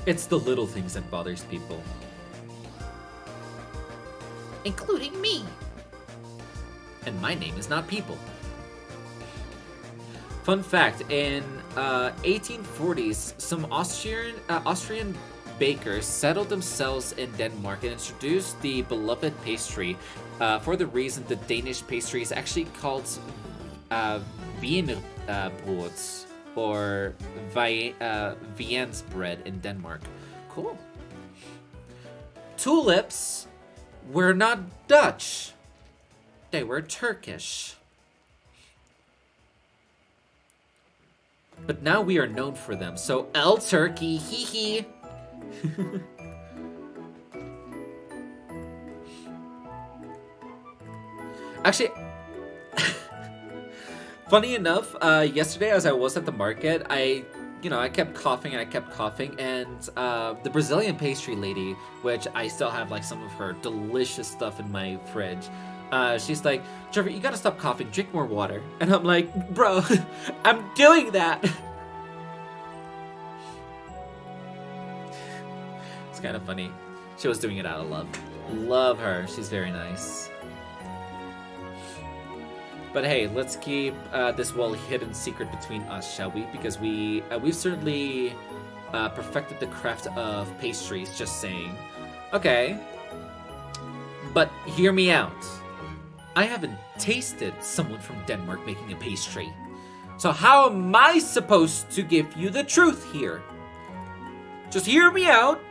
It's the little things that bothers people. Including me. And my name is not people. Fun fact, in 1840s, some Austrian bakers settled themselves in Denmark and introduced the beloved pastry. For the reason the Danish pastry is actually called Wienerbrot, or Viens bread in Denmark. Cool. Tulips were not Dutch. They were Turkish. But now we are known for them, so El Turkey, hee hee. Actually, funny enough, yesterday as I was at the market, I kept coughing and the Brazilian pastry lady, which I still have like some of her delicious stuff in my fridge, she's like, Jervy, you gotta stop coughing, drink more water. And I'm like, bro, I'm doing that. It's kind of funny. She was doing it out of love. Love her. She's very nice. But hey, let's keep this well-hidden secret between us, shall we? Because we've certainly perfected the craft of pastries, just saying. Okay. But hear me out. I haven't tasted someone from Denmark making a pastry. So how am I supposed to give you the truth here? Just hear me out.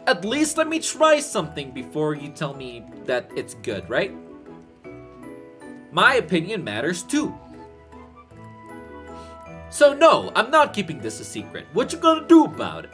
At least let me try something before you tell me that it's good, right? My opinion matters too. So no, I'm not keeping this a secret. What you gonna do about it?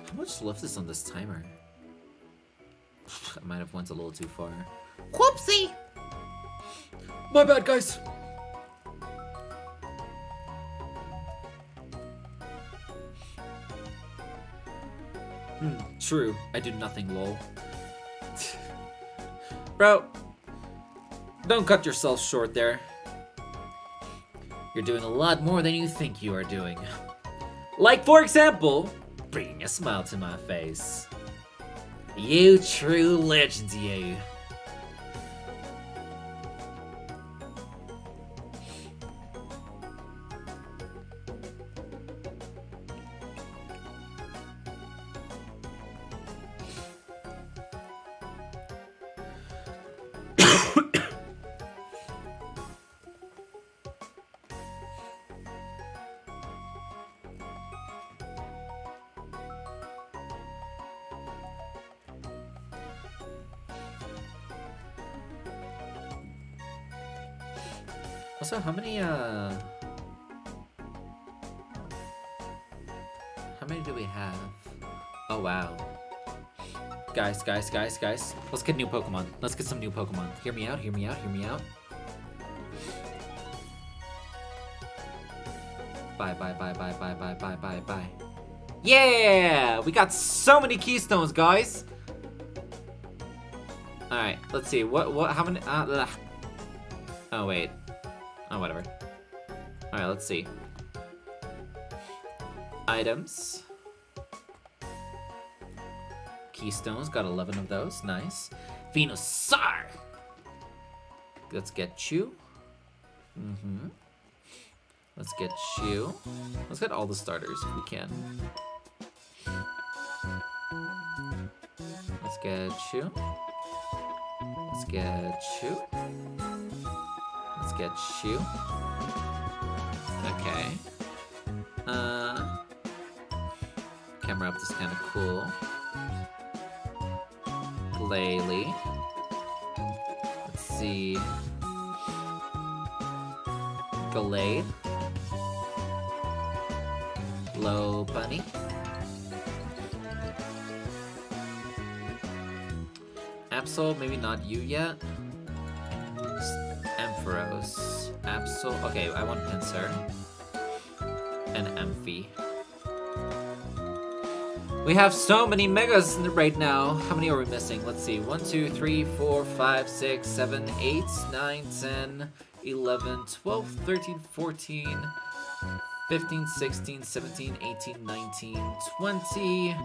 How much left is on this timer? I might have went a little too far. Whoopsie! My bad, guys. True. I do nothing, lol. Bro, don't cut yourself short there. You're doing a lot more than you think you are doing. Like, for example, bringing a smile to my face. You true legend, you. Also, how many do we have? Oh, wow. Guys. Let's get new Pokemon. Let's get some new Pokemon. Hear me out. Bye. Yeah! We got so many Keystones, guys! Alright, let's see. How many? Oh, wait. Oh, whatever. Alright, let's see. Items. Keystones, got 11 of those. Nice. Venusaur! Let's get you. Let's get you. Let's get all the starters if we can. Let's get you. Let's get you. Let's get you. Okay. Camera up is kind of cool. Glalie. Let's see. Galade. Low Bunny. Absol, maybe not you yet. Ampharos. Absol. Okay, I want Pinsir. And Amphi. We have so many megas right now. How many are we missing? Let's see. 1, 2, 3, 4, 5, 6, 7, 8, 9, 10, 11, 12, 13, 14, 15, 16, 17, 18, 19, 20,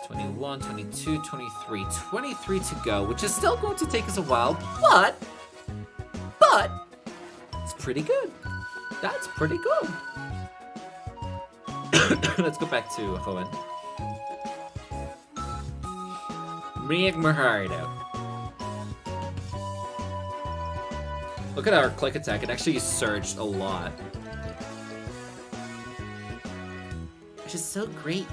21, 22, 23. 23 to go, which is still going to take us a while, but it's pretty good. That's pretty good. Let's go back to Hoenn. Magmar. Look at our click attack. It actually surged a lot. Which is so great.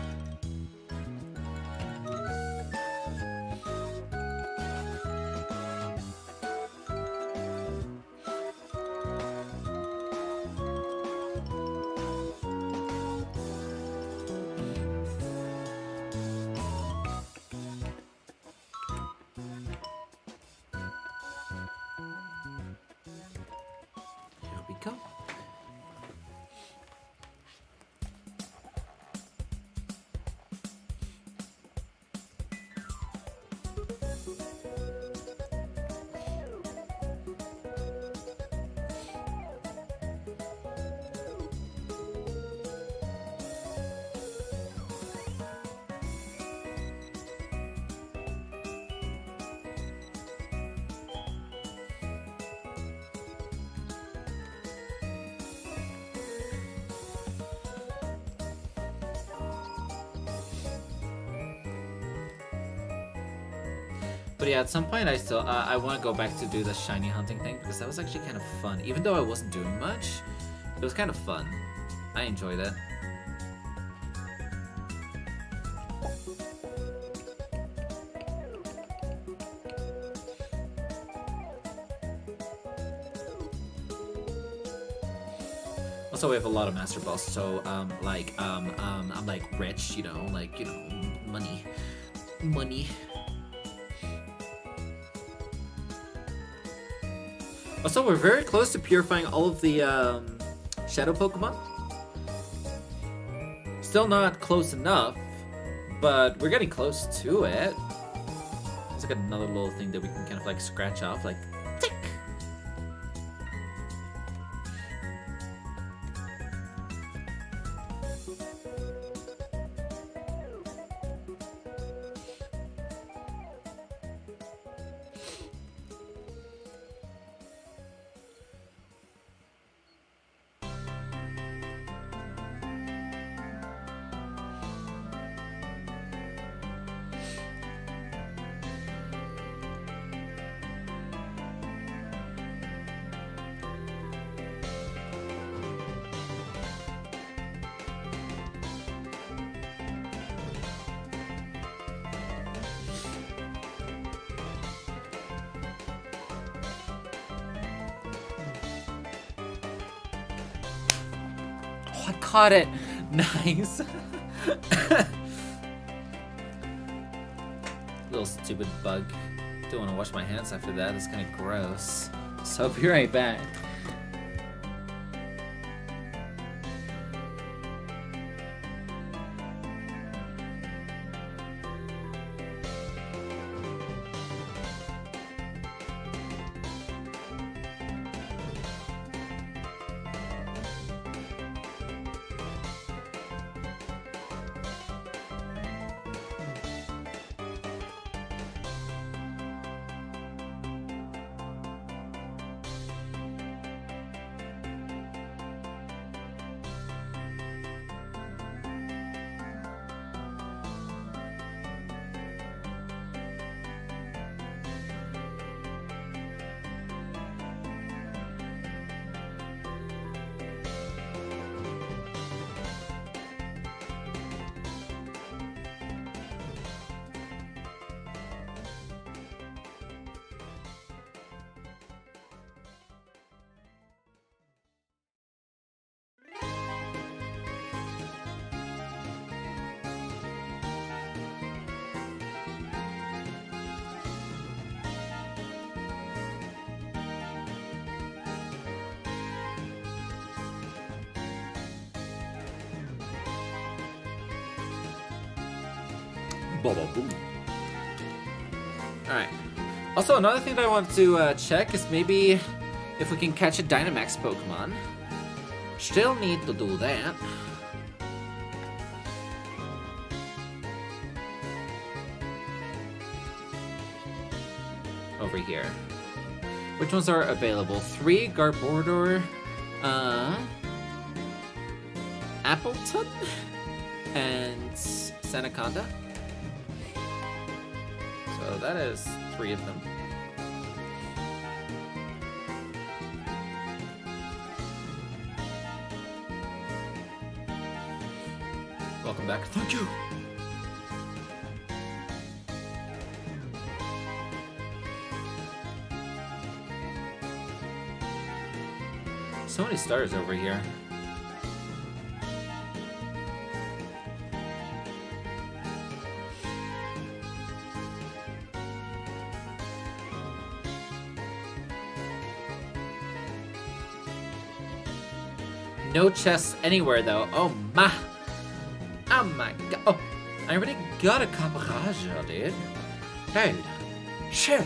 But yeah, at some point I want to go back to do the shiny hunting thing because that was actually kind of fun. Even though I wasn't doing much, it was kind of fun. I enjoyed it. Also, we have a lot of Master Balls, so I'm like rich, money. Also, we're very close to purifying all of the Shadow Pokemon. Still not close enough, but we're getting close to it. There's like another little thing that we can kind of like scratch off, like tick. I caught it. Nice. Little stupid bug. Don't want to wash my hands after that. It's kind of gross. So I'll be right back. Alright. Also, another thing that I wanted to check is maybe if we can catch a Dynamax Pokemon. Still need to do that. Over here. Which ones are available? 3 Garbodor, Appleton, and Sandaconda. So that is 3 of them. Welcome back. Thank you. So many stars over here. No chests anywhere though. Oh my god. Oh, I already got a Caparaja, dude. Dude, chill.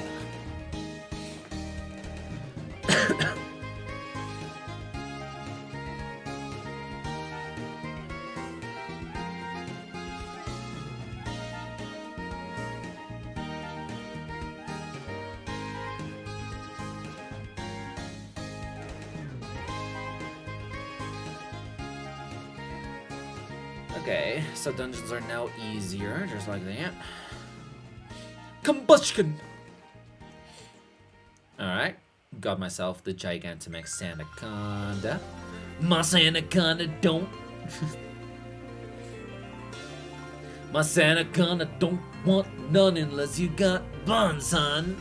Okay, so dungeons are now easier, just like that. Combustion! Alright, got myself the Gigantamax Sandaconda. My Sandaconda don't... My Sandaconda don't want none unless you got buns, son.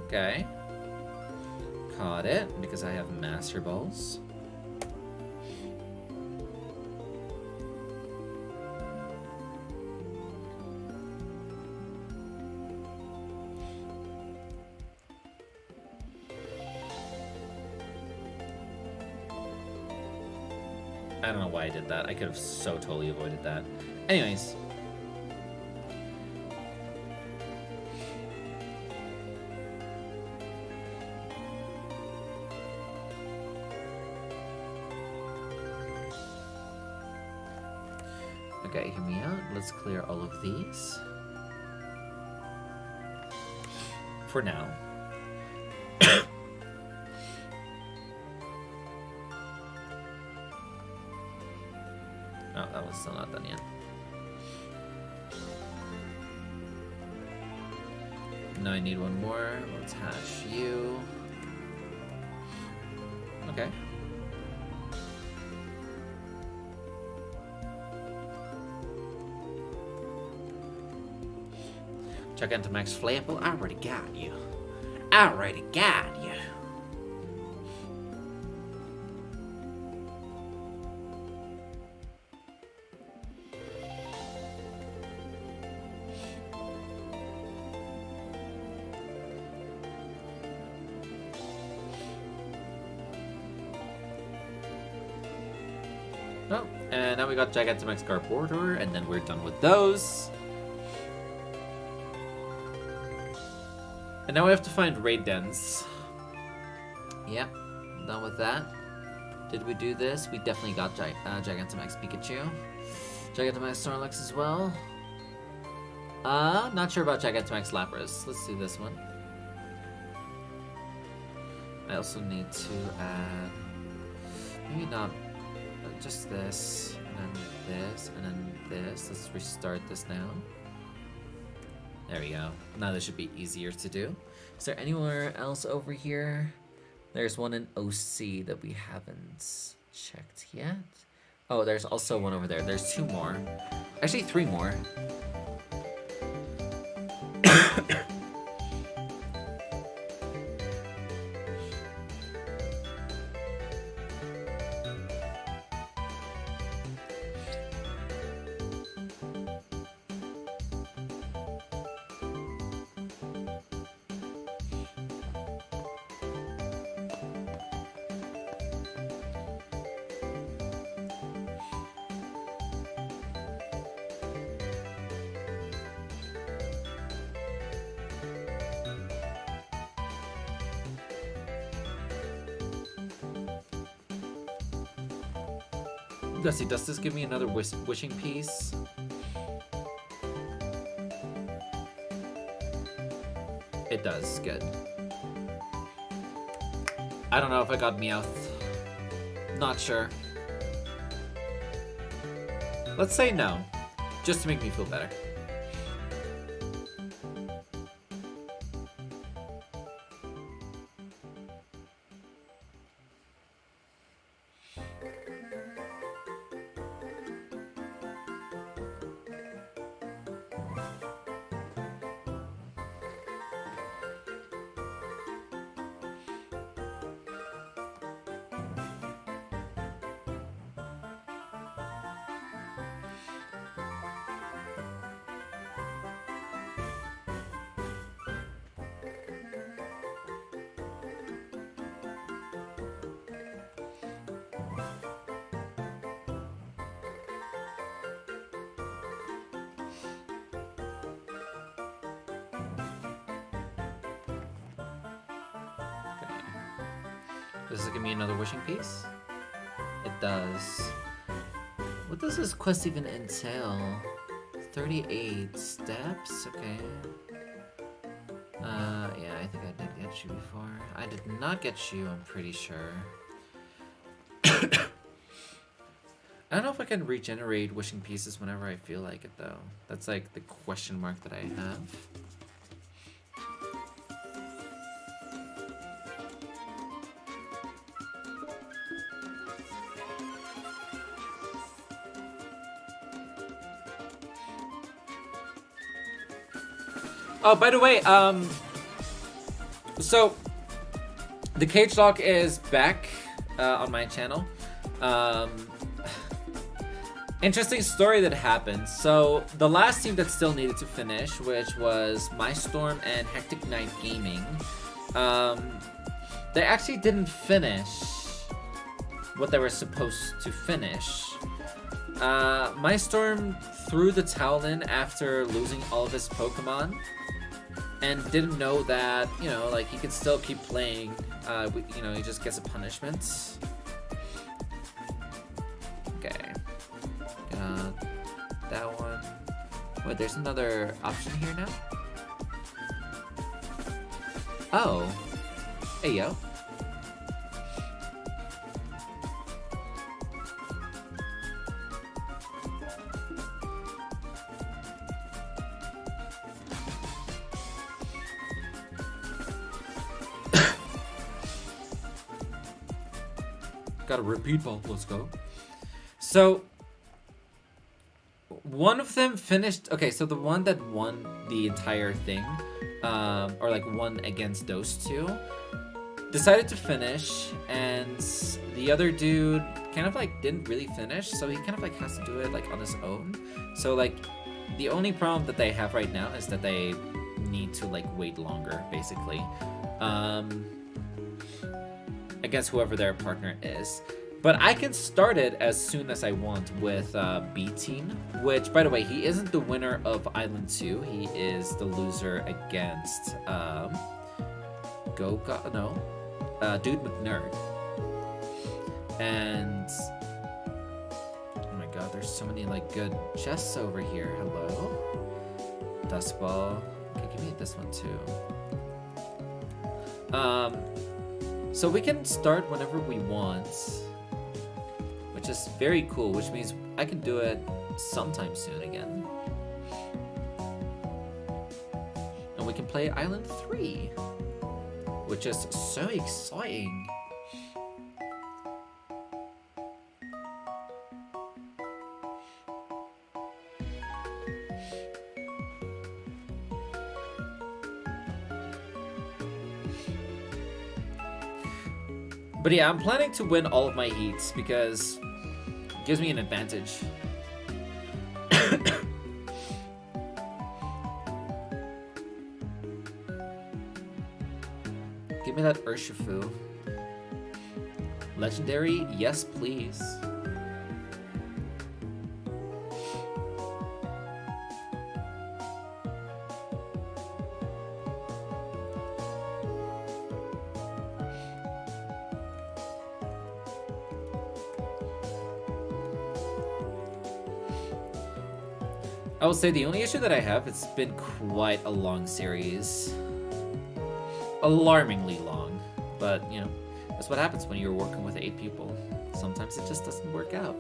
Okay. Caught it, because I have Master Balls. I don't know why I did that. I could have so totally avoided that. Anyways. Okay, hear me out. Let's clear all of these. For now. Oh, that one's still not done yet. Now I need one more. Let's hash you. Okay. Gigantamax Flapple, I already got you. I already got you. Oh, and now we got Gigantamax Garbodor, and then we're done with those. And now we have to find raid dens. Yep, done with that. Did we do this? We definitely got Gigantamax Pikachu. Gigantamax Snorlax as well. Not sure about Gigantamax Lapras. Let's do this one. I also need to add... maybe not... just this, and then this, and then this. Let's restart this now. There we go. Now this should be easier to do. Is there anywhere else over here? There's one in OC that we haven't checked yet. Oh, there's also one over there. There's 2 more. Actually, 3 more. Let's see, does this give me another wishing piece? It does, good. I don't know if I got Meowth. Not sure. Let's say no, just to make me feel better. Does it give me another wishing piece? It does. What does this quest even entail? 38 steps? Okay. Yeah, I think I did get you before. I did not get you, I'm pretty sure. I don't know if I can regenerate wishing pieces whenever I feel like it, though. That's like the question mark that I have. Oh, by the way, so the cage lock is back on my channel. Interesting story that happened. So the last team that still needed to finish, which was My Storm and Hectic Knight Gaming, they actually didn't finish what they were supposed to finish. My Storm threw the towel in after losing all of his Pokemon. And didn't know that, you know, like, he could still keep playing, you know, he just gets a punishment. Okay. Got that one. Wait, there's another option here now? Oh. Hey, yo. Got a repeat ball, let's go. So, one of them finished, okay, so the one that won the entire thing, or like won against those two, decided to finish, and the other dude kind of like didn't really finish, so he kind of like has to do it like on his own. So like, the only problem that they have right now is that they need to like wait longer, basically. Against whoever their partner is. But I can start it as soon as I want with B-Teen, which, by the way, he isn't the winner of Island 2. He is the loser against Dude McNerd. And oh my god, there's so many like good chests over here. Hello, Dust Ball. Okay, give me this one too. So we can start whenever we want, which is very cool, which means I can do it sometime soon again. And we can play Island 3, which is so exciting. But yeah, I'm planning to win all of my heats because it gives me an advantage. Give me that Urshifu. Legendary? Yes, please. I will say the only issue that I have, it's been quite a long series. Alarmingly long. But, you know, that's what happens when you're working with 8 people. Sometimes it just doesn't work out.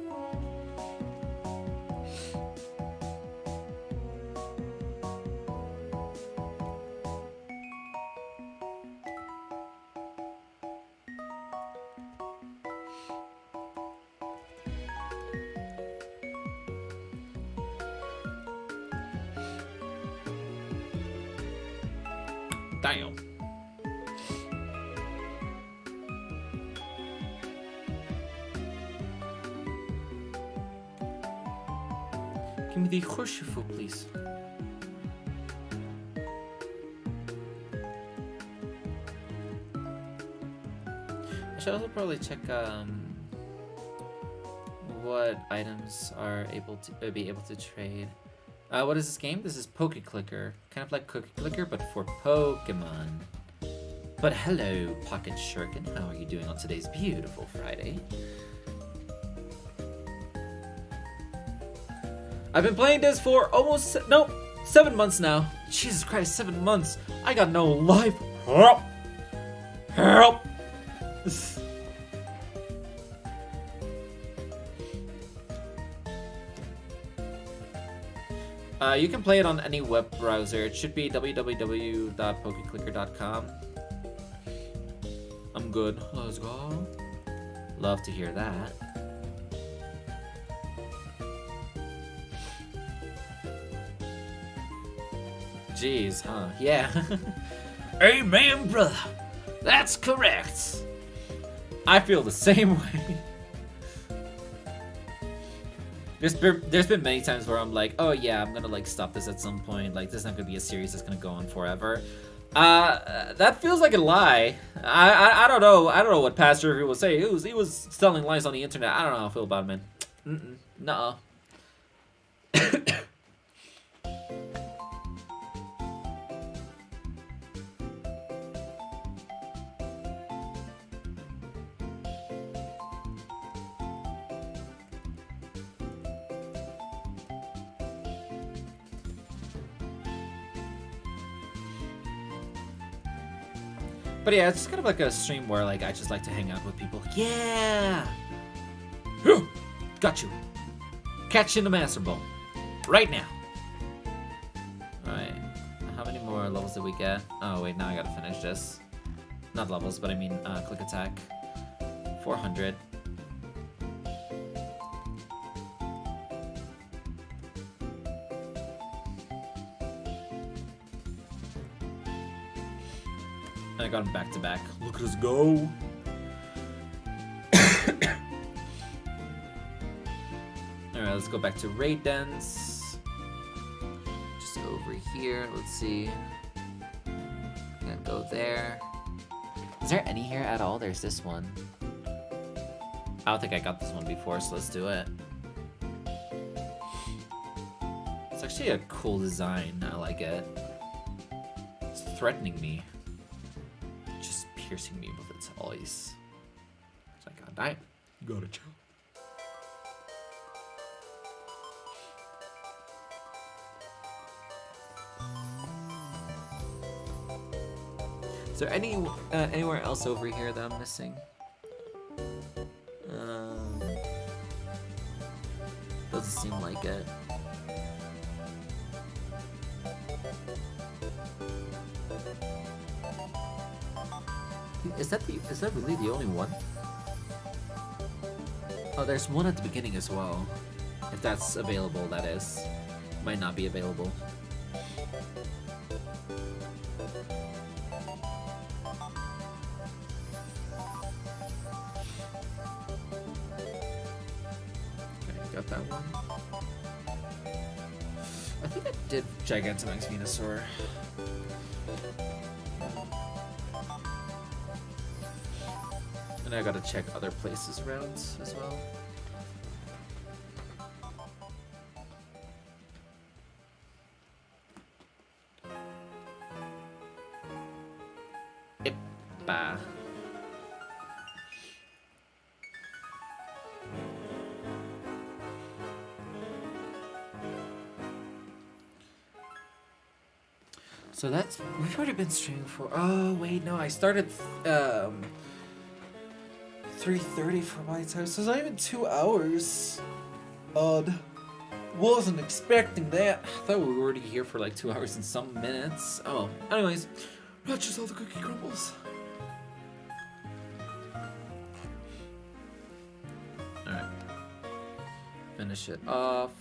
Damn. Give me the Urshifu, please. I should also probably check what items are able to be able to trade. What is this game? This is Pokeclicker. Kind of like Cookieclicker, but for Pokemon. But hello, Pocket Shuriken. How are you doing on today's beautiful Friday? I've been playing this for almost, 7 months now. Jesus Christ, 7 months. I got no life. Help! Help! You can play it on any web browser. It should be www.pokeclicker.com. I'm good. Let's go. Love to hear that. Jeez, huh? Yeah. Amen, brother. That's correct. I feel the same way. There's been many times where I'm like, oh yeah, I'm gonna like stop this at some point. Like this is not gonna be a series that's gonna go on forever. That feels like a lie. I don't know. I don't know what Pastor Jervy will say. He was telling lies on the internet. I don't know how I feel about him, man. Nuh-uh. But yeah, it's kind of like a stream where like I just like to hang out with people. Yeah! Got you. Catch you in the Master Ball. Right now. Alright. How many more levels did we get? Oh wait, now I gotta finish this. Not levels, but I mean click attack. 400. I got him back to back. Look at us go. Alright, let's go back to Raid Dens. Just over here. Let's see. Can't go there. Is there any here at all? There's this one. I don't think I got this one before, so let's do it. It's actually a cool design. I like it. It's threatening me. Just piercing me with its eyes. It's like, God damn. You gotta chill. Is there anywhere else over here that I'm missing? Doesn't seem like it. Is that really the only one? Oh, there's one at the beginning as well. If that's available, that is. Might not be available. Got that one. I think I did Gigantamax Venusaur. And I gotta check other places around as well. Ippa. So that's, we've already been streaming for, oh wait, no, I started 3:30 for my time, so it's not even 2 hours. Odd. Wasn't expecting that. I thought we were already here for like 2 hours and some minutes. Oh, anyways, not just all the cookie crumbles. Alright. Finish it off.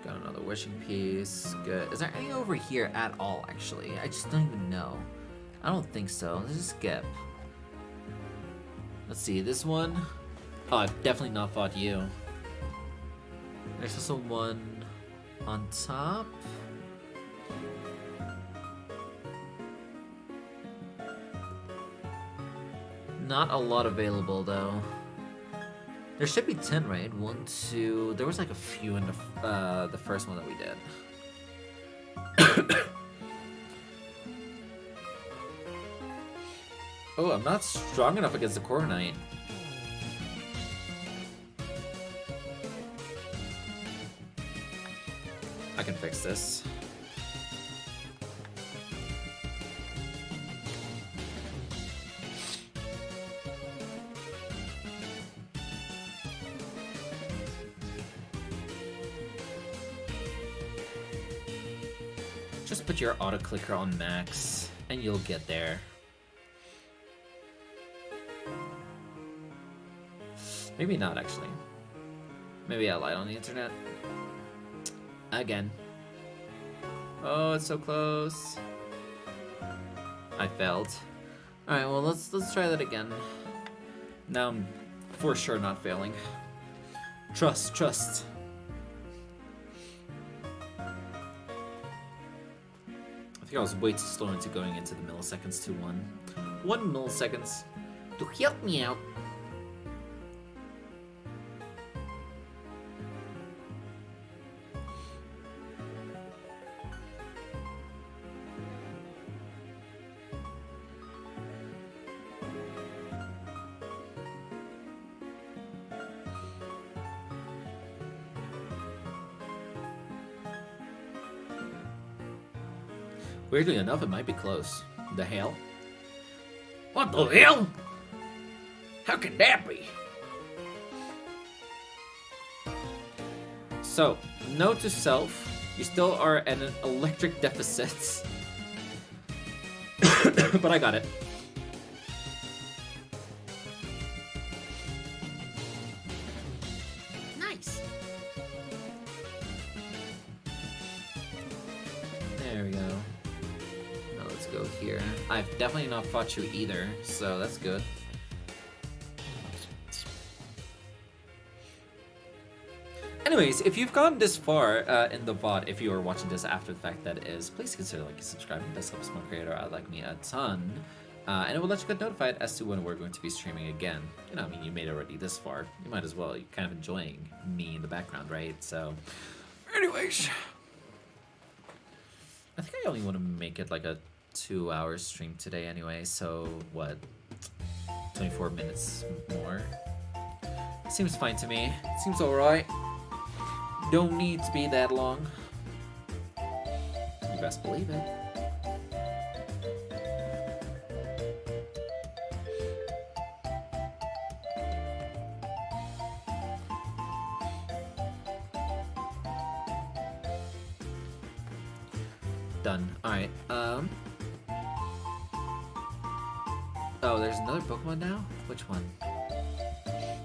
Got another wishing piece. Good. Is there any over here at all, actually? I just don't even know. I don't think so. Let's just skip. Let's see, this one. Oh, I've definitely not fought you. There's also one on top. Not a lot available, though. There should be 10, right? 1, 2... There was like a few in the first one that we did. Oh, I'm not strong enough against the Corviknight. I can fix this. Just put your auto clicker on max, and you'll get there. Maybe not, actually. Maybe I lied on the internet. Again. Oh, it's so close. I failed. Alright, well, let's try that again. Now I'm for sure not failing. Trust, trust. I think I was way too slow into going into the milliseconds to 1 milliseconds to help me out. Weirdly enough, it might be close. The hell? What the hell? How can that be? So, note to self, you still are at an electric deficit. But I got it. Nice. There we go. Now let's go here. I've definitely not fought you either, so that's good. Anyways, if you've gotten this far in the VOD, if you are watching this after the fact that is, please consider liking and subscribing. This helps my creator out like me a ton. And it will let you get notified as to when we're going to be streaming again. You know, I mean, you made it already this far. You might as well. You're kind of enjoying me in the background, right? So, anyways, I think I only want to make it like a 2-hour stream today anyway. So, what? 24 minutes more? Seems fine to me. Seems alright. Don't need to be that long. You best believe it. Done. Alright, oh, there's another Pokemon now? Which one?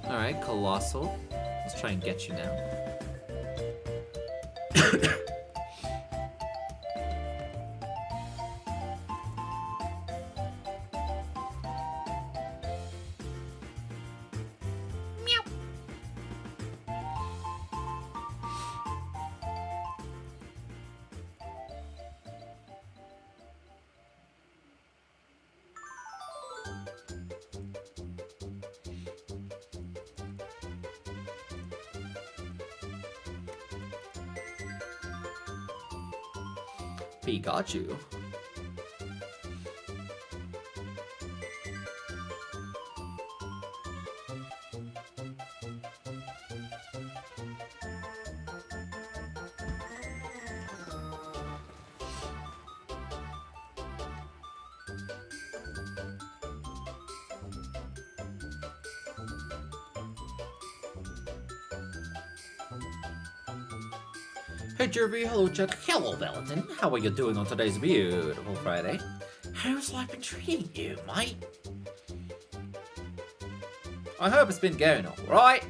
Alright, Colossal. Let's try and get you now. Pikachu. Hey Jervy, hello Chuck, hello Valentin. How are you doing on today's beautiful Friday? How's life been treating you, mate? I hope it's been going alright.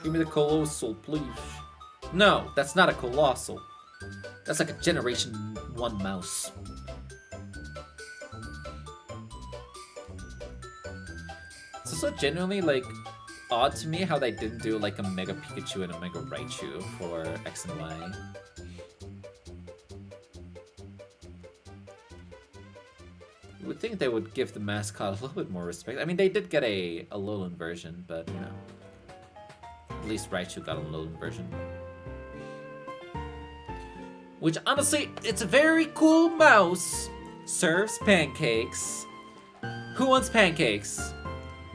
Give me the Colossal, please. No, that's not a Colossal. That's like a Generation 1 mouse. It's also genuinely, like, odd to me how they didn't do, like, a Mega Pikachu and a Mega Raichu for X and Y. You would think they would give the mascot a little bit more respect. I mean, they did get a Alolan version, but, you know. At least Raichu got a Alolan version. Which, honestly, it's a very cool mouse. Serves pancakes. Who wants pancakes?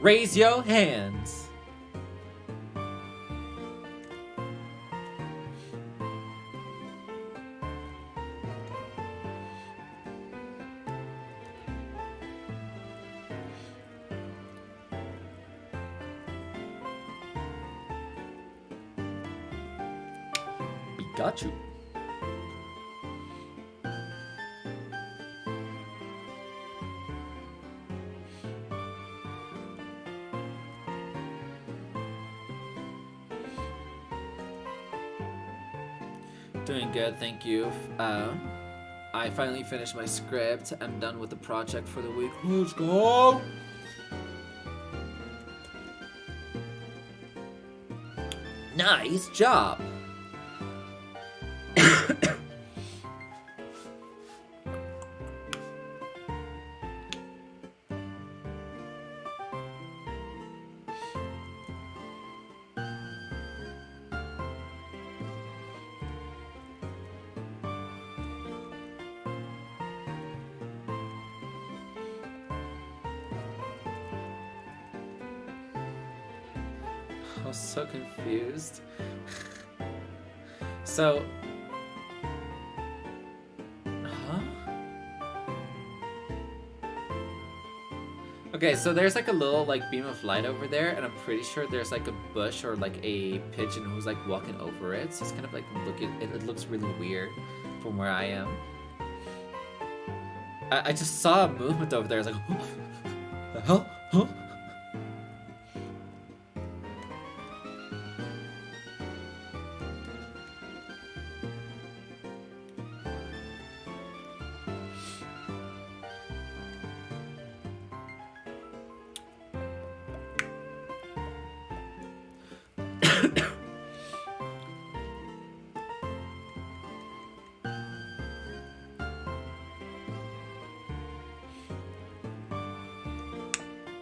Raise your hands. Pikachu. Doing good, thank you. I finally finished my script. I'm done with the project for the week. Let's go! Nice job! I was so confused. So... Huh? Okay, so there's like a little like beam of light over there, and I'm pretty sure there's like a bush or like a pigeon who's like walking over it. So it's kind of like it looks really weird from where I am. I just saw a movement over there. I was like, the hell? Huh?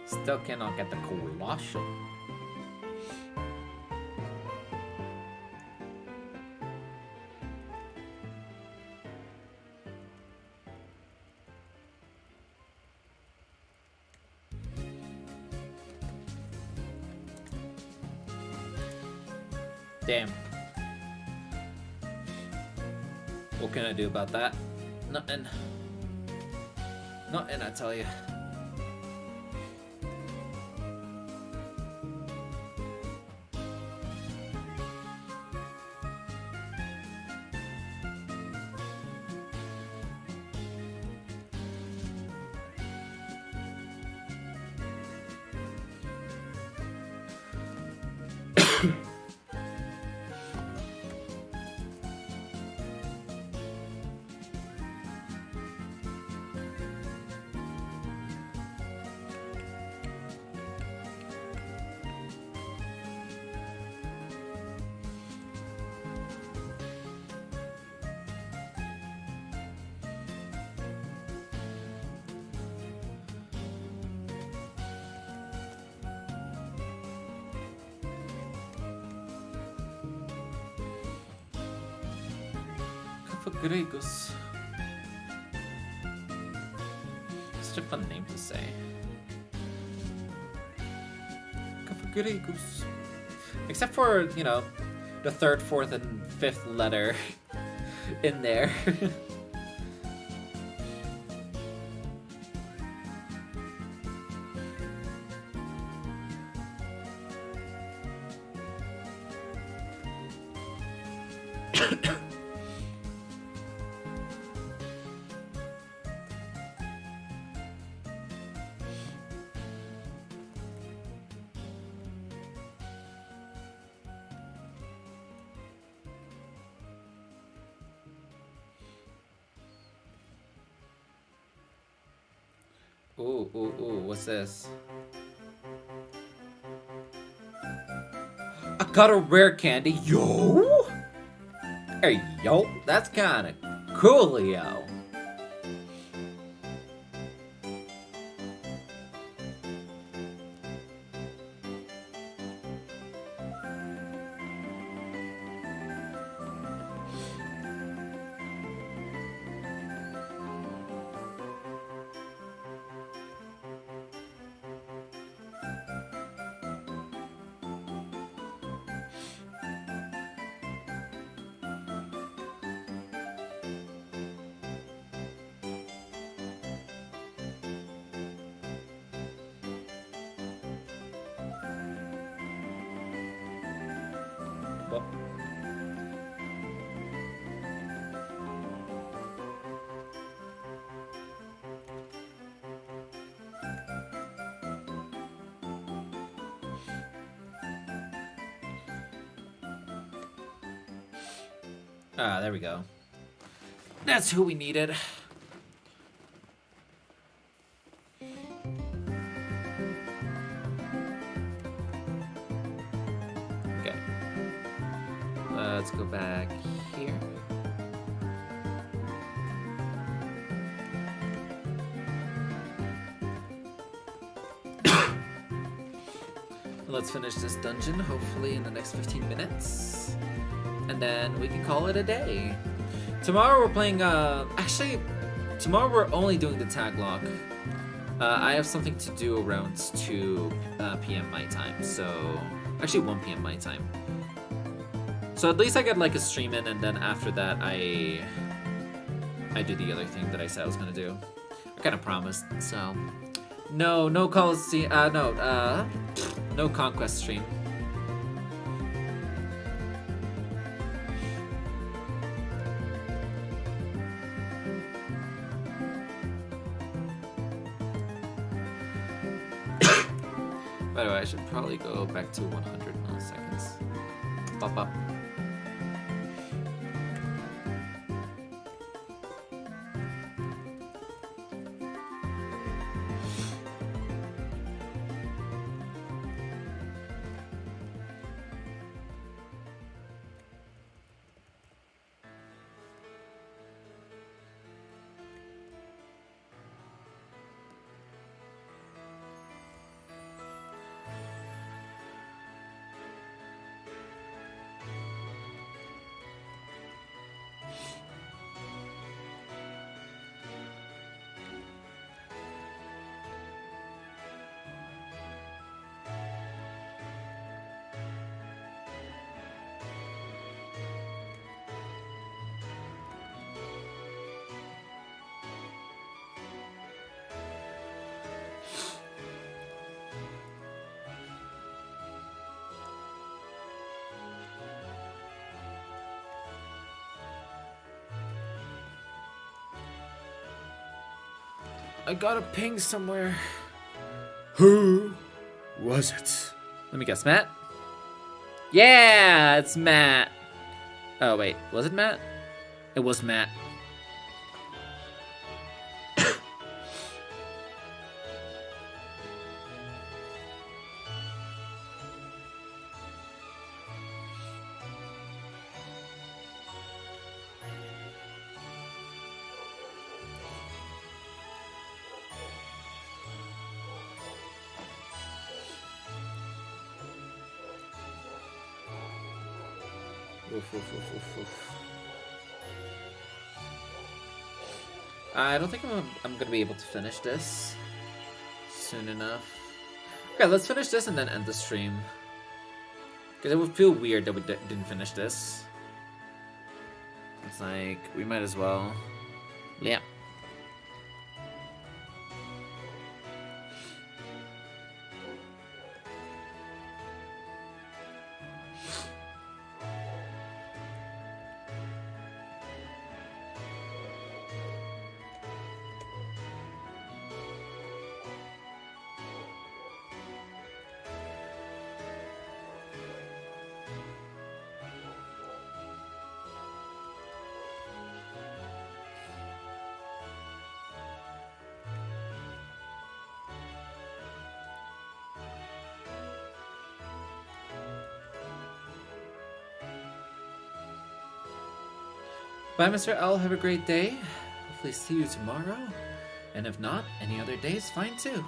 Still cannot get the colossal. Damn. What can I do about that? Nothing. Nothing, I tell you. Cookieclicker. Such a fun name to say. Cookieclicker. Except for, you know, the third, fourth, and fifth letter in there. Ooh, what's this? I got a rare candy, yo! Hey, yo, that's kinda cool, yo. Ah, there we go. That's who we needed. Okay. Let's go back here. Let's finish this dungeon, hopefully in the next 15 minutes. And then we can call it a day. Tomorrow we're playing, actually, tomorrow we're only doing the tag lock. I have something to do around 2 p.m. my time, so, actually 1 p.m. my time. So at least I get like a stream in, and then after that I do the other thing that I said I was gonna do. I kind of promised, so. No conquest stream. By the way, I should probably go back to 100 milliseconds. Pop up. I got a ping somewhere. Who was it? Let me guess, Matt? Yeah, it's Matt. Oh, wait, was it Matt? It was Matt. Oof, oof, oof, oof, oof. I don't think I'm gonna be able to finish this soon enough. Okay, let's finish this and then end the stream. Because it would feel weird that we didn't finish this. It's like, we might as well. Yeah. Bye, Mr. L. Have a great day. Hopefully see you tomorrow. And if not, any other day is fine too.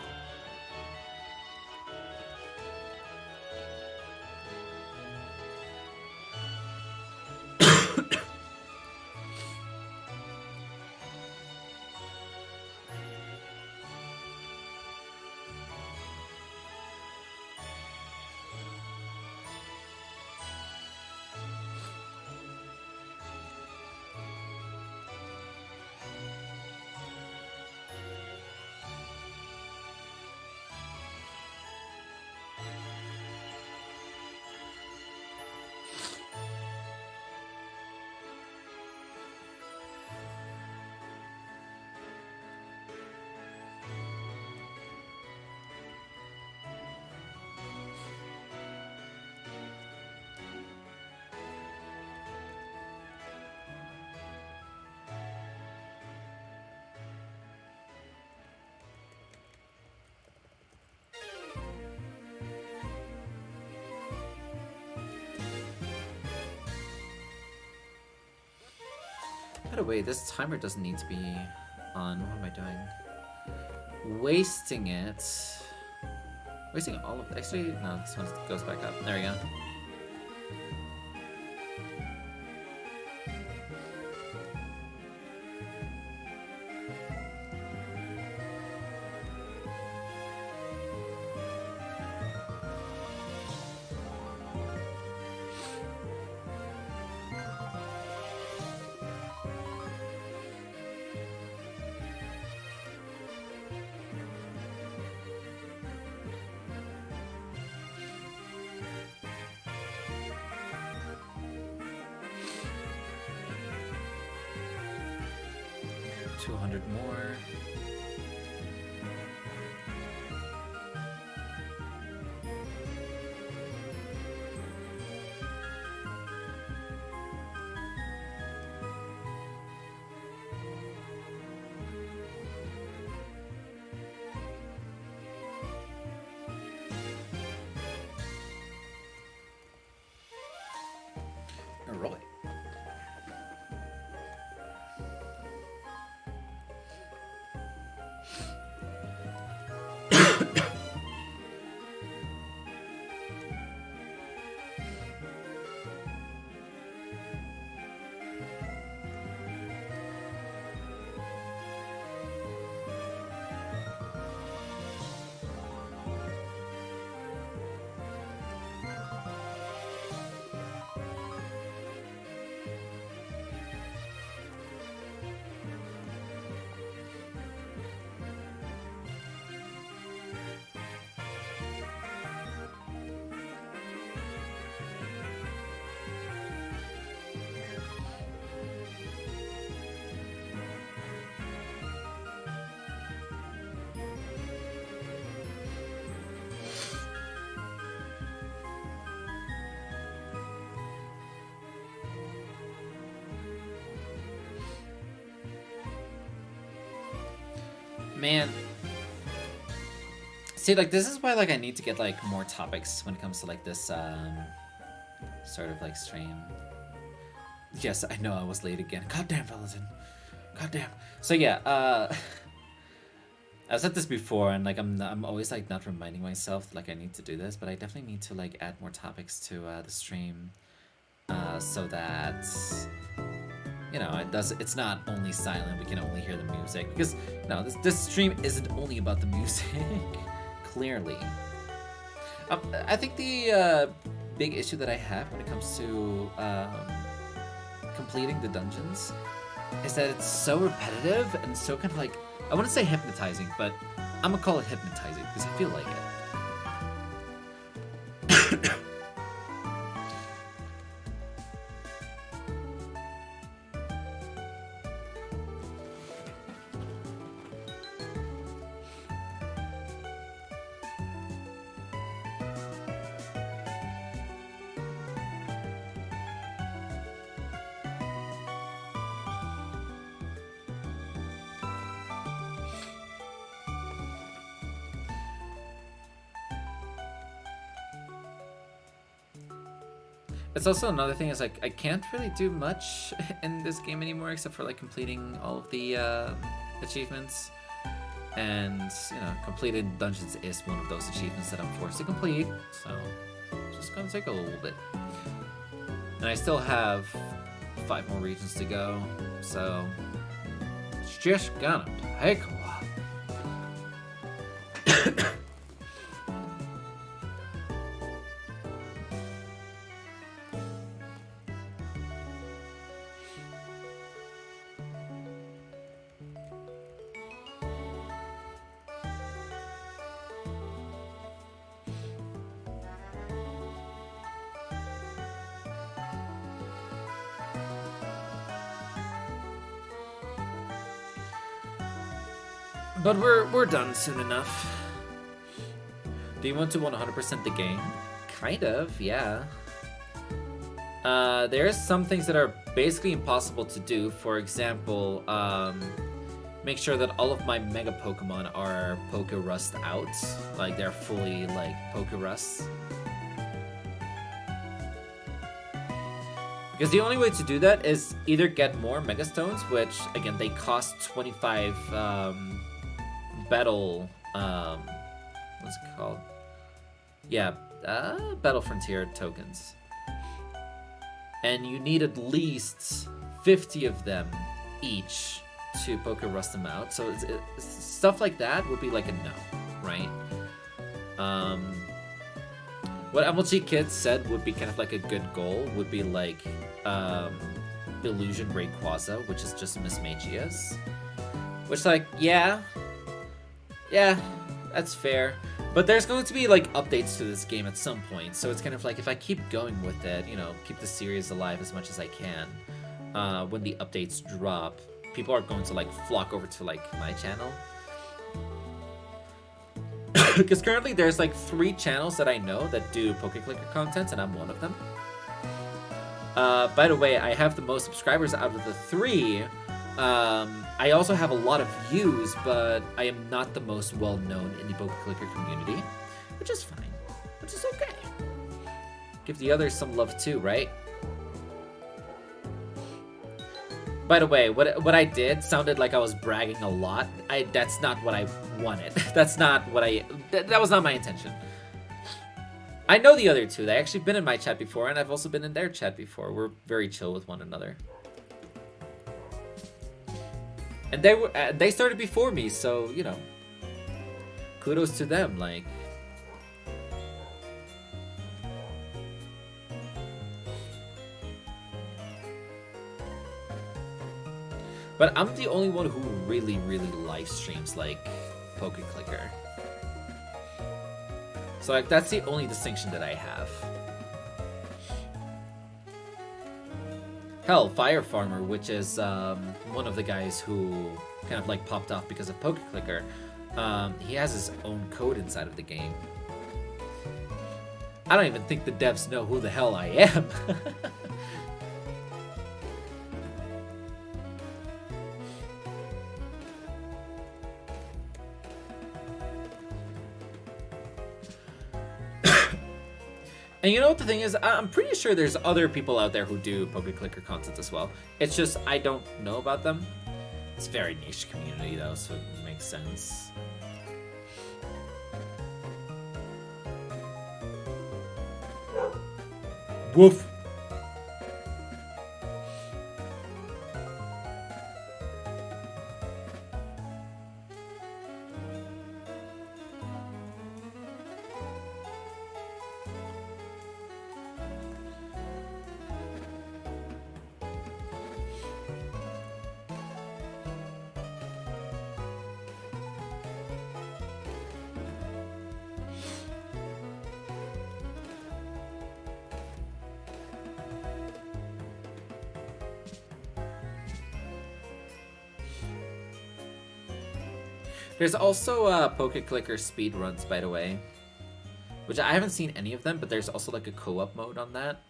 By the way, this timer doesn't need to be on. What am I doing? Wasting it. Wasting all of it. Actually, no, this one goes back up. There we go. More. All right. Man. See, like, this is why, like, I need to get, like, more topics when it comes to, like, this, sort of, like, stream. Yes, I know I was late again. Goddamn, Valentin. Goddamn. So, yeah, I've said this before, and, like, I'm always, like, not reminding myself, like, I need to do this, but I definitely need to, like, add more topics to, the stream, so that, you know, it's not only silent, we can only hear the music, because, no, this stream isn't only about the music. Clearly. I think the big issue that I have when it comes to completing the dungeons is that it's so repetitive and so kind of like, I wouldn't say hypnotizing, but I'm gonna call it hypnotizing because I feel like it. It's also another thing is like I can't really do much in this game anymore except for like completing all of the achievements, and you know, completed dungeons is one of those achievements that I'm forced to complete, so it's just gonna take a little bit. And I still have 5 more regions to go, so it's just gonna take a while. But we're done soon enough. Do you want to 100% the game? Kind of, yeah. There's some things that are basically impossible to do. For example, make sure that all of my Mega Pokemon are Poke Rust out. Like, they're fully, like, Poke Rust. Because the only way to do that is either get more Mega Stones, which, again, they cost 25, Battle, what's it called? Yeah, Battle Frontier tokens. And you need at least 50 of them each to Poke Rust them out. So it's stuff like that would be like a no, right? What MLG Kids said would be kind of like a good goal would be like Illusion Rayquaza, which is just Miss Magia's. Which, like, yeah, that's fair. But there's going to be, like, updates to this game at some point. So it's kind of like, if I keep going with it, you know, keep the series alive as much as I can, when the updates drop, people are going to, like, flock over to, like, my channel. Because currently there's, like, 3 channels that I know that do Pokeclicker content, and I'm one of them. By the way, I have the most subscribers out of the 3. I also have a lot of views, but I am not the most well-known in the Pokeclicker community, which is fine, which is okay. Give the others some love too, right? By the way, what I did sounded like I was bragging a lot. That's not what I wanted. That's not what that was not my intention. I know the other 2. They actually been in my chat before, and I've also been in their chat before. We're very chill with one another. And they started before me, so, you know, kudos to them, like. But I'm the only one who really, really live streams, like, Pokeclicker. So, like, that's the only distinction that I have. Hell, Fire Farmer, which is one of the guys who kind of like popped off because of Pokeclicker, he has his own code inside of the game. I don't even think the devs know who the hell I am. And you know what the thing is? I'm pretty sure there's other people out there who do Pokeclicker content as well. It's just I don't know about them. It's a very niche community though, so it makes sense. Woof. There's also Pokeclicker speedruns, by the way. Which I haven't seen any of them, but there's also like a co-op mode on that.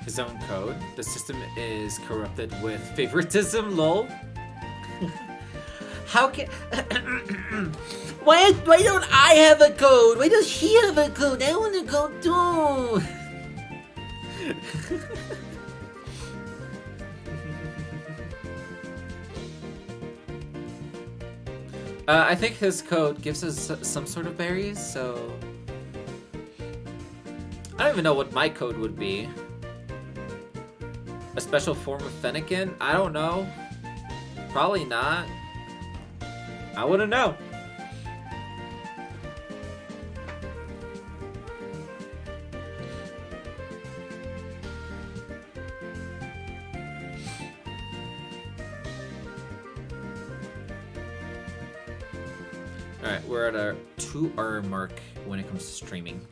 His own code. The system is corrupted with favoritism, lol. How can... why don't I have a code? Why does he have a code? I want a code too. I think his code gives us some sort of berries, so... I don't even know what my code would be. A special form of Fennekin? I don't know. Probably not. I wouldn't know. Alright, we're at our 2-hour mark when it comes to streaming.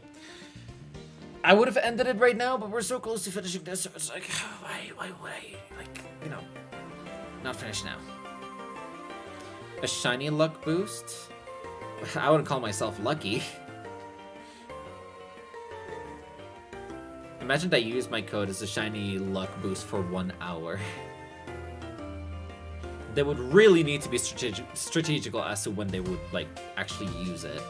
I would have ended it right now, but we're so close to finishing this, so it's like, why, like, you know, not finish now. A shiny luck boost? I wouldn't call myself lucky. Imagine that I use my code as a shiny luck boost for 1 hour. They would really need to be strategical as to when they would, like, actually use it.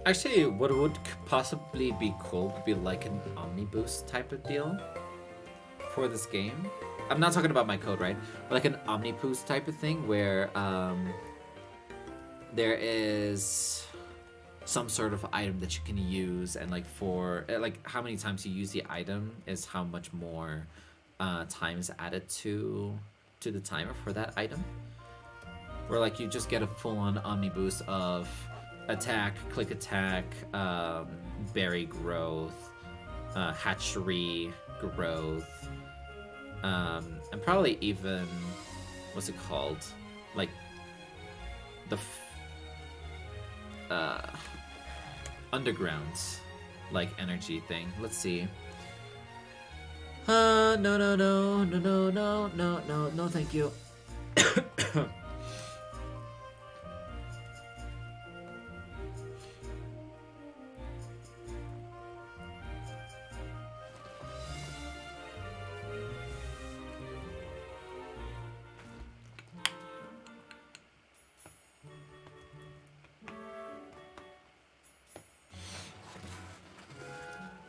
Actually, what would possibly be cool would be like an omniboost type of deal for this game. I'm not talking about my code, right? But like an omniboost type of thing where there is some sort of item that you can use, and like for like how many times you use the item is how much more time is added to the timer for that item. Where like you just get a full-on omniboost of attack, click attack, berry growth, hatchery growth, and probably even, what's it called? Like the underground like energy thing. Let's see. No, thank you.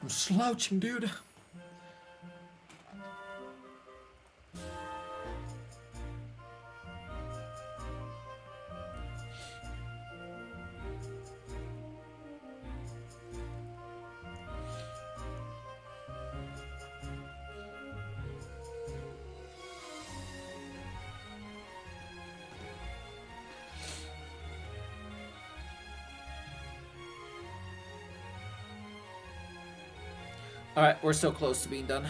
I'm slouching, dude. Alright, we're so close to being done.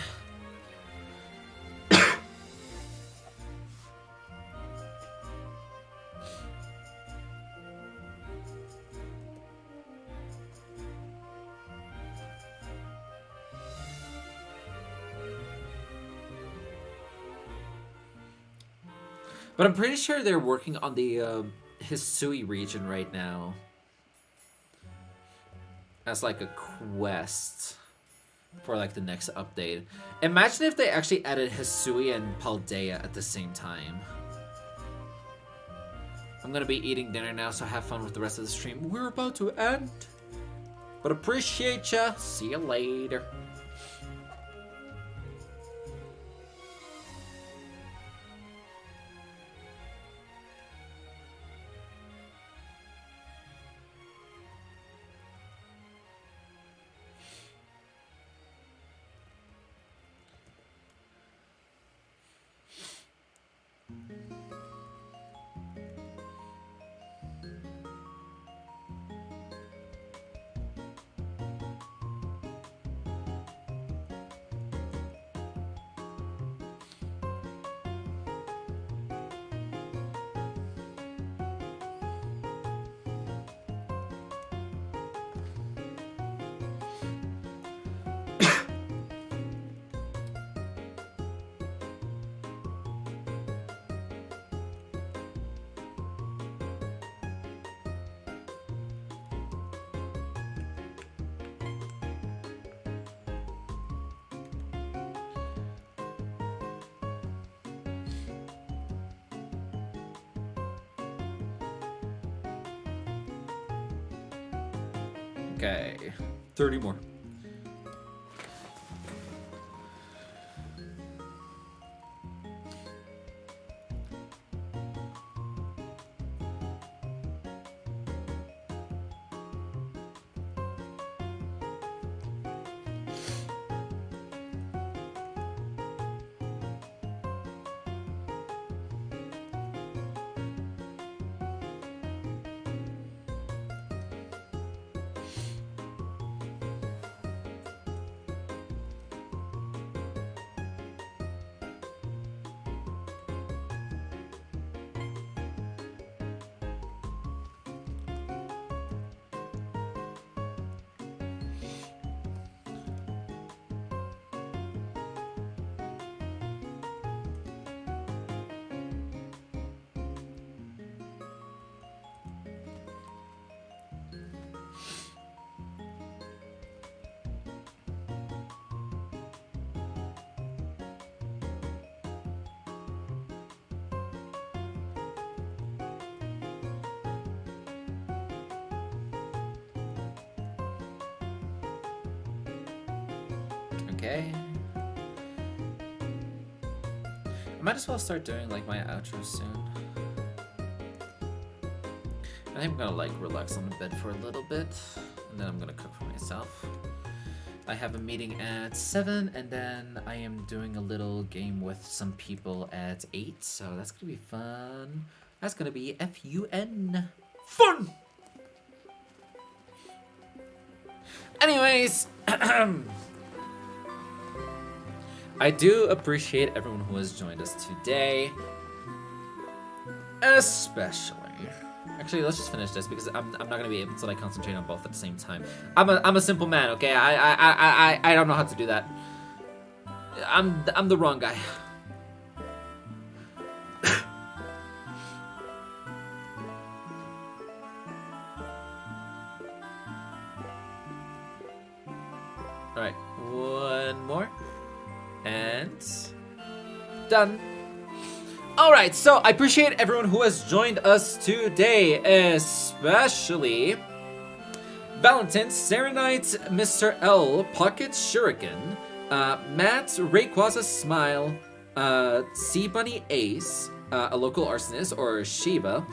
But I'm pretty sure they're working on the Hisui region right now. As like a quest for like the next update. Imagine if they actually added Hisui and Paldea at the same time. I'm gonna be eating dinner now, so have fun with the rest of the stream. We're about to end. But appreciate ya. See you later. Okay, 30 more. Okay. I might as well start doing like my outro soon. I think I'm gonna like relax on the bed for a little bit, and then I'm gonna cook for myself. I have a meeting at 7, and then I am doing a little game with some people at 8, so that's gonna be fun. That's gonna be FUN. Fun! Anyways, I do appreciate everyone who has joined us today, especially Actually, let's just finish this because I'm not gonna be able to like concentrate on both at the same time. I'm a simple man, okay? I don't know how to do that. I'm the wrong guy. All right, one more, and done. Alright, so I appreciate everyone who has joined us today, especially Valentin, Serenite, Mr. L, Pocket Shuriken, Matt, Rayquaza Smile, Sea Bunny Ace, a local arsonist, or Shiba,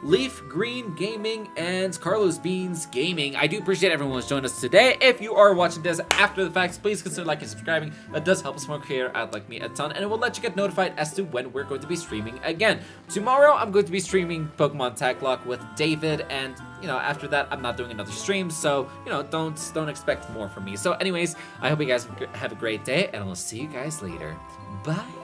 Leaf Green Gaming, and Carlos Beans Gaming. I do appreciate everyone who's joined us today. If you are watching this after the fact, please consider liking and subscribing. That does help a small creator out like me a ton, and it will let you get notified as to when we're going to be streaming again. Tomorrow, I'm going to be streaming Pokemon Tag Lock with David, and you know, after that, I'm not doing another stream, so you know, don't expect more from me. So, anyways, I hope you guys have a great day, and I'll see you guys later. Bye.